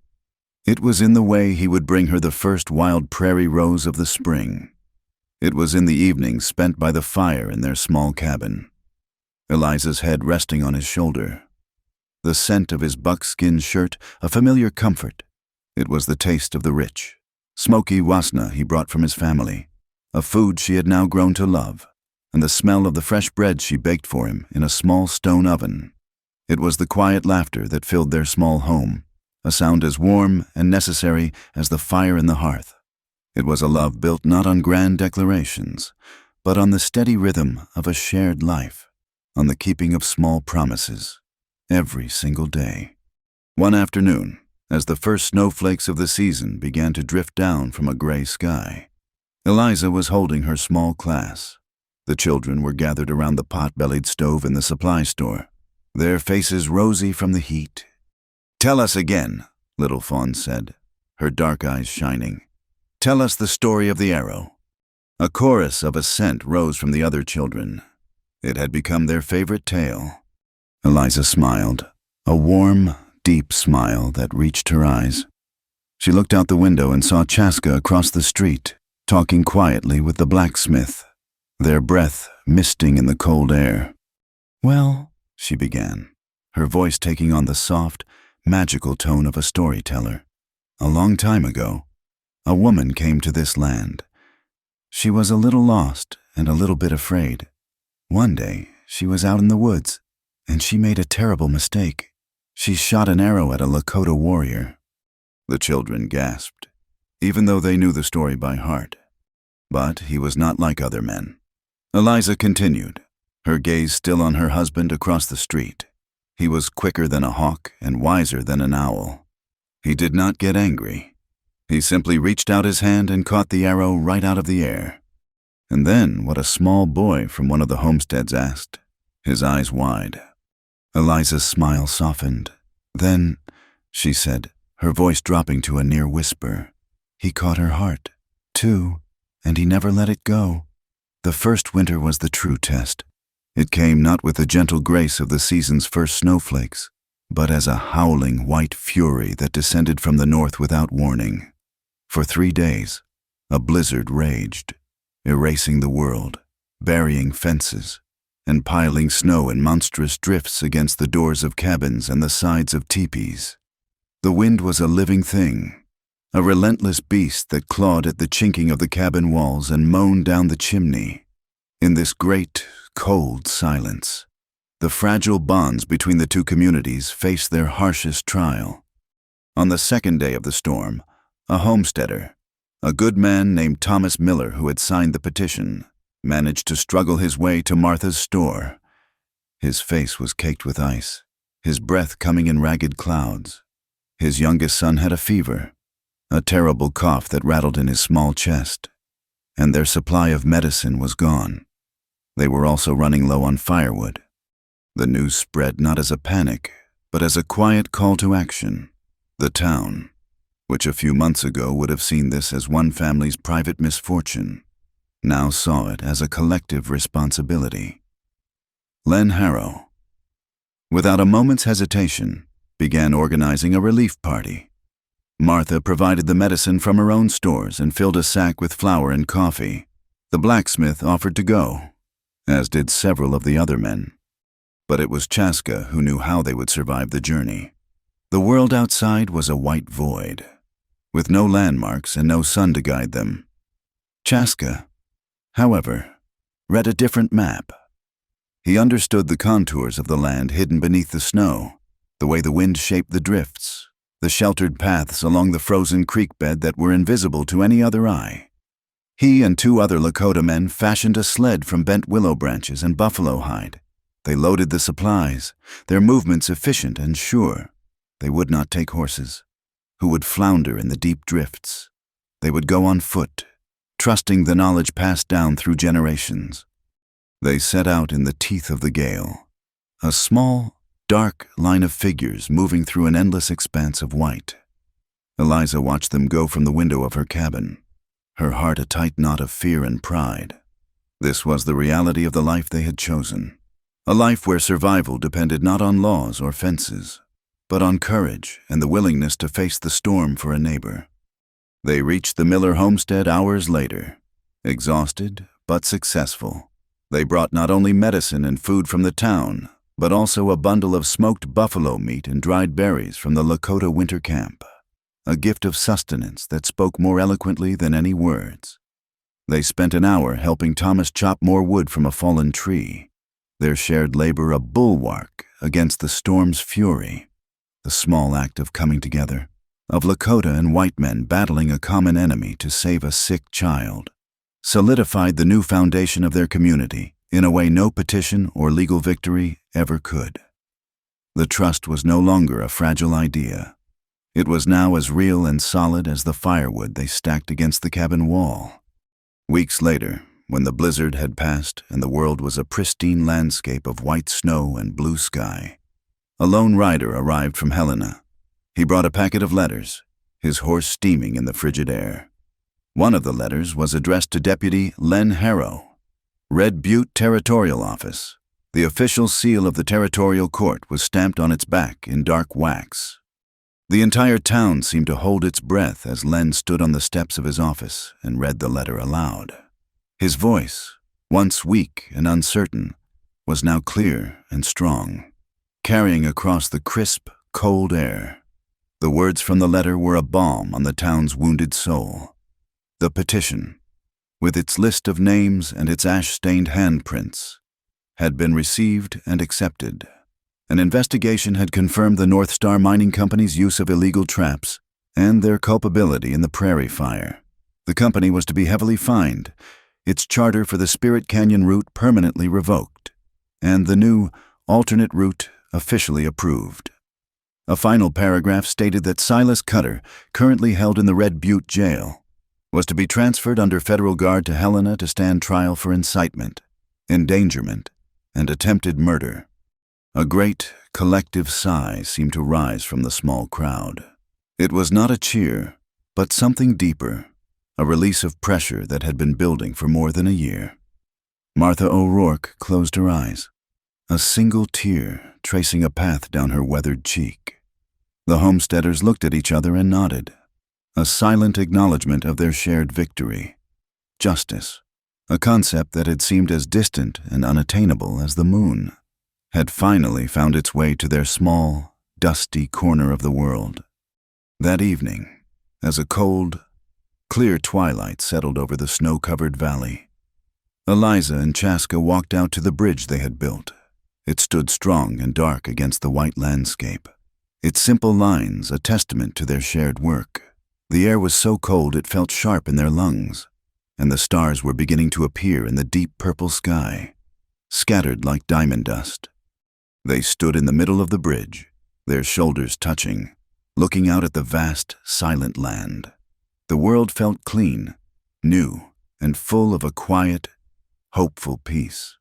It was in the way he would bring her the first wild prairie rose of the spring. It was in the evenings spent by the fire in their small cabin, Eliza's head resting on his shoulder. The scent of his buckskin shirt, a familiar comfort. It was the taste of the rich, smoky wasna he brought from his family, a food she had now grown to love, and the smell of the fresh bread she baked for him in a small stone oven. It was the quiet laughter that filled their small home, a sound as warm and necessary as the fire in the hearth. It was a love built not on grand declarations, but on the steady rhythm of a shared life, on the keeping of small promises, every single day. One afternoon, as the first snowflakes of the season began to drift down from a gray sky, Eliza was holding her small class. The children were gathered around the pot-bellied stove in the supply store, their faces rosy from the heat. "Tell us again," Little Fawn said, her dark eyes shining. "Tell us the story of the arrow." A chorus of assent rose from the other children. It had become their favorite tale. Eliza smiled, a warm, deep smile that reached her eyes. She looked out the window and saw Chaska across the street, talking quietly with the blacksmith, their breath misting in the cold air. "Well," she began, her voice taking on the soft, magical tone of a storyteller. "A long time ago, a woman came to this land. She was a little lost and a little bit afraid. One day, she was out in the woods, and she made a terrible mistake. She shot an arrow at a Lakota warrior." The children gasped, even though they knew the story by heart. But he was not like other men. Eliza continued, her gaze still on her husband across the street. He was quicker than a hawk and wiser than an owl. He did not get angry. He simply reached out his hand and caught the arrow right out of the air. And then what a small boy from one of the homesteads asked, his eyes wide. Eliza's smile softened. "Then," she said, her voice dropping to a near whisper, "he caught her heart, too, and he never let it go. The first winter was the true test. It came not with the gentle grace of the season's first snowflakes, but as a howling white fury that descended from the north without warning. For 3 days, a blizzard raged, erasing the world, burying fences, and piling snow in monstrous drifts against the doors of cabins and the sides of teepees. The wind was a living thing, a relentless beast that clawed at the chinking of the cabin walls and moaned down the chimney. In this great, cold silence, the fragile bonds between the two communities faced their harshest trial. On the second day of the storm, a homesteader, a good man named Thomas Miller who had signed the petition, managed to struggle his way to Martha's store. His face was caked with ice, his breath coming in ragged clouds. His youngest son had a fever, a terrible cough that rattled in his small chest, and their supply of medicine was gone. They were also running low on firewood. The news spread not as a panic, but as a quiet call to action. The town, which a few months ago would have seen this as one family's private misfortune, now saw it as a collective responsibility. Len Harrow, without a moment's hesitation, began organizing a relief party. Martha provided the medicine from her own stores and filled a sack with flour and coffee. The blacksmith offered to go, as did several of the other men. But it was Chaska who knew how they would survive the journey. The world outside was a white void, with no landmarks and no sun to guide them. Chaska, however, read a different map. He understood the contours of the land hidden beneath the snow, the way the wind shaped the drifts, the sheltered paths along the frozen creek bed that were invisible to any other eye. He and 2 other Lakota men fashioned a sled from bent willow branches and buffalo hide. They loaded the supplies, their movements efficient and sure. They would not take horses, who would flounder in the deep drifts. They would go on foot, trusting the knowledge passed down through generations. They set out in the teeth of the gale, a small, dark line of figures moving through an endless expanse of white. Eliza watched them go from the window of her cabin, her heart a tight knot of fear and pride. This was the reality of the life they had chosen, a life where survival depended not on laws or fences, but on courage and the willingness to face the storm for a neighbor. They reached the Miller homestead hours later, exhausted but successful. They brought not only medicine and food from the town, but also a bundle of smoked buffalo meat and dried berries from the Lakota winter camp, a gift of sustenance that spoke more eloquently than any words. They spent an hour helping Thomas chop more wood from a fallen tree, their shared labor a bulwark against the storm's fury. The small act of coming together, of Lakota and white men battling a common enemy to save a sick child, solidified the new foundation of their community in a way no petition or legal victory ever could. The trust was no longer a fragile idea. It was now as real and solid as the firewood they stacked against the cabin wall. Weeks later, when the blizzard had passed and the world was a pristine landscape of white snow and blue sky, a lone rider arrived from Helena. He brought a packet of letters, his horse steaming in the frigid air. One of the letters was addressed to Deputy Len Harrow, Red Butte Territorial Office. The official seal of the Territorial Court was stamped on its back in dark wax. The entire town seemed to hold its breath as Len stood on the steps of his office and read the letter aloud. His voice, once weak and uncertain, was now clear and strong, carrying across the crisp, cold air. The words from the letter were a balm on the town's wounded soul. The petition, with its list of names and its ash-stained handprints, had been received and accepted. An investigation had confirmed the North Star Mining Company's use of illegal traps and their culpability in the Prairie Fire. The company was to be heavily fined, its charter for the Spirit Canyon route permanently revoked, and the new, alternate route officially approved. A final paragraph stated that Silas Cutter, currently held in the Red Butte jail, was to be transferred under federal guard to Helena to stand trial for incitement, endangerment, and attempted murder. A great, collective sigh seemed to rise from the small crowd. It was not a cheer, but something deeper, a release of pressure that had been building for more than a year. Martha O'Rourke closed her eyes, a single tear tracing a path down her weathered cheek. The homesteaders looked at each other and nodded, a silent acknowledgement of their shared victory. Justice, a concept that had seemed as distant and unattainable as the moon, had finally found its way to their small, dusty corner of the world. That evening, as a cold, clear twilight settled over the snow-covered valley, Eliza and Chaska walked out to the bridge they had built. It stood strong and dark against the white landscape, its simple lines a testament to their shared work. The air was so cold it felt sharp in their lungs, and the stars were beginning to appear in the deep purple sky, scattered like diamond dust. They stood in the middle of the bridge, their shoulders touching, looking out at the vast, silent land. The world felt clean, new, and full of a quiet, hopeful peace.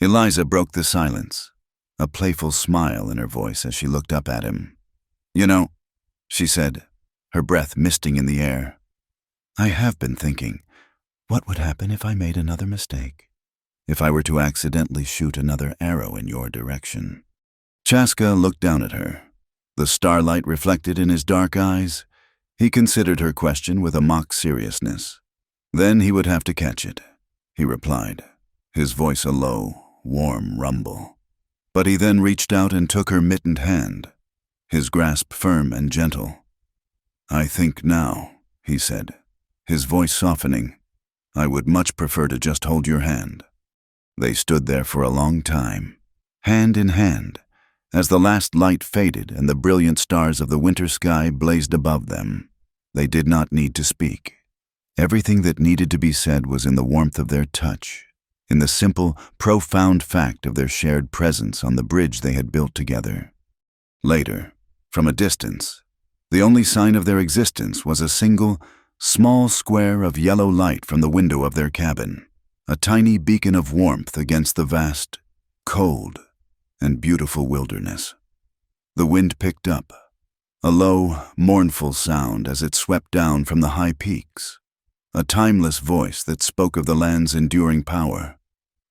Eliza broke the silence, a playful smile in her voice as she looked up at him. "You know," she said, her breath misting in the air, "I have been thinking, what would happen if I made another mistake? If I were to accidentally shoot another arrow in your direction?" Chaska looked down at her, the starlight reflected in his dark eyes. He considered her question with a mock seriousness. "Then he would have to catch it," he replied, his voice a low, warm rumble. But he then reached out and took her mittened hand, his grasp firm and gentle. "I think now," he said, his voice softening, "I would much prefer to just hold your hand." They stood there for a long time, hand in hand, as the last light faded and the brilliant stars of the winter sky blazed above them. They did not need to speak. Everything that needed to be said was in the warmth of their touch, in the simple, profound fact of their shared presence on the bridge they had built together. Later, from a distance, the only sign of their existence was a single, small square of yellow light from the window of their cabin. a tiny beacon of warmth against the vast, cold, and beautiful wilderness. The wind picked up, a low, mournful sound as it swept down from the high peaks, a timeless voice that spoke of the land's enduring power.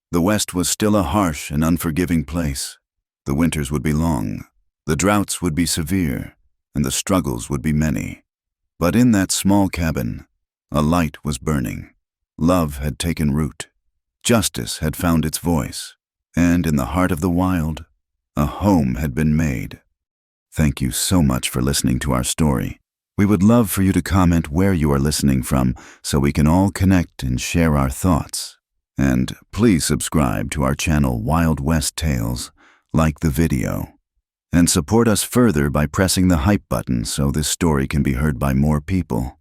The West was still a harsh and unforgiving place. The winters would be long, the droughts would be severe, and the struggles would be many. But in that small cabin, a light was burning. Love had taken root. Justice had found its voice. And in the heart of the wild, a home had been made. Thank you so much for listening to our story. We would love for you to comment where you are listening from so we can all connect and share our thoughts. And please subscribe to our channel Wild West Tales, like the video, and support us further by pressing the hype button so this story can be heard by more people.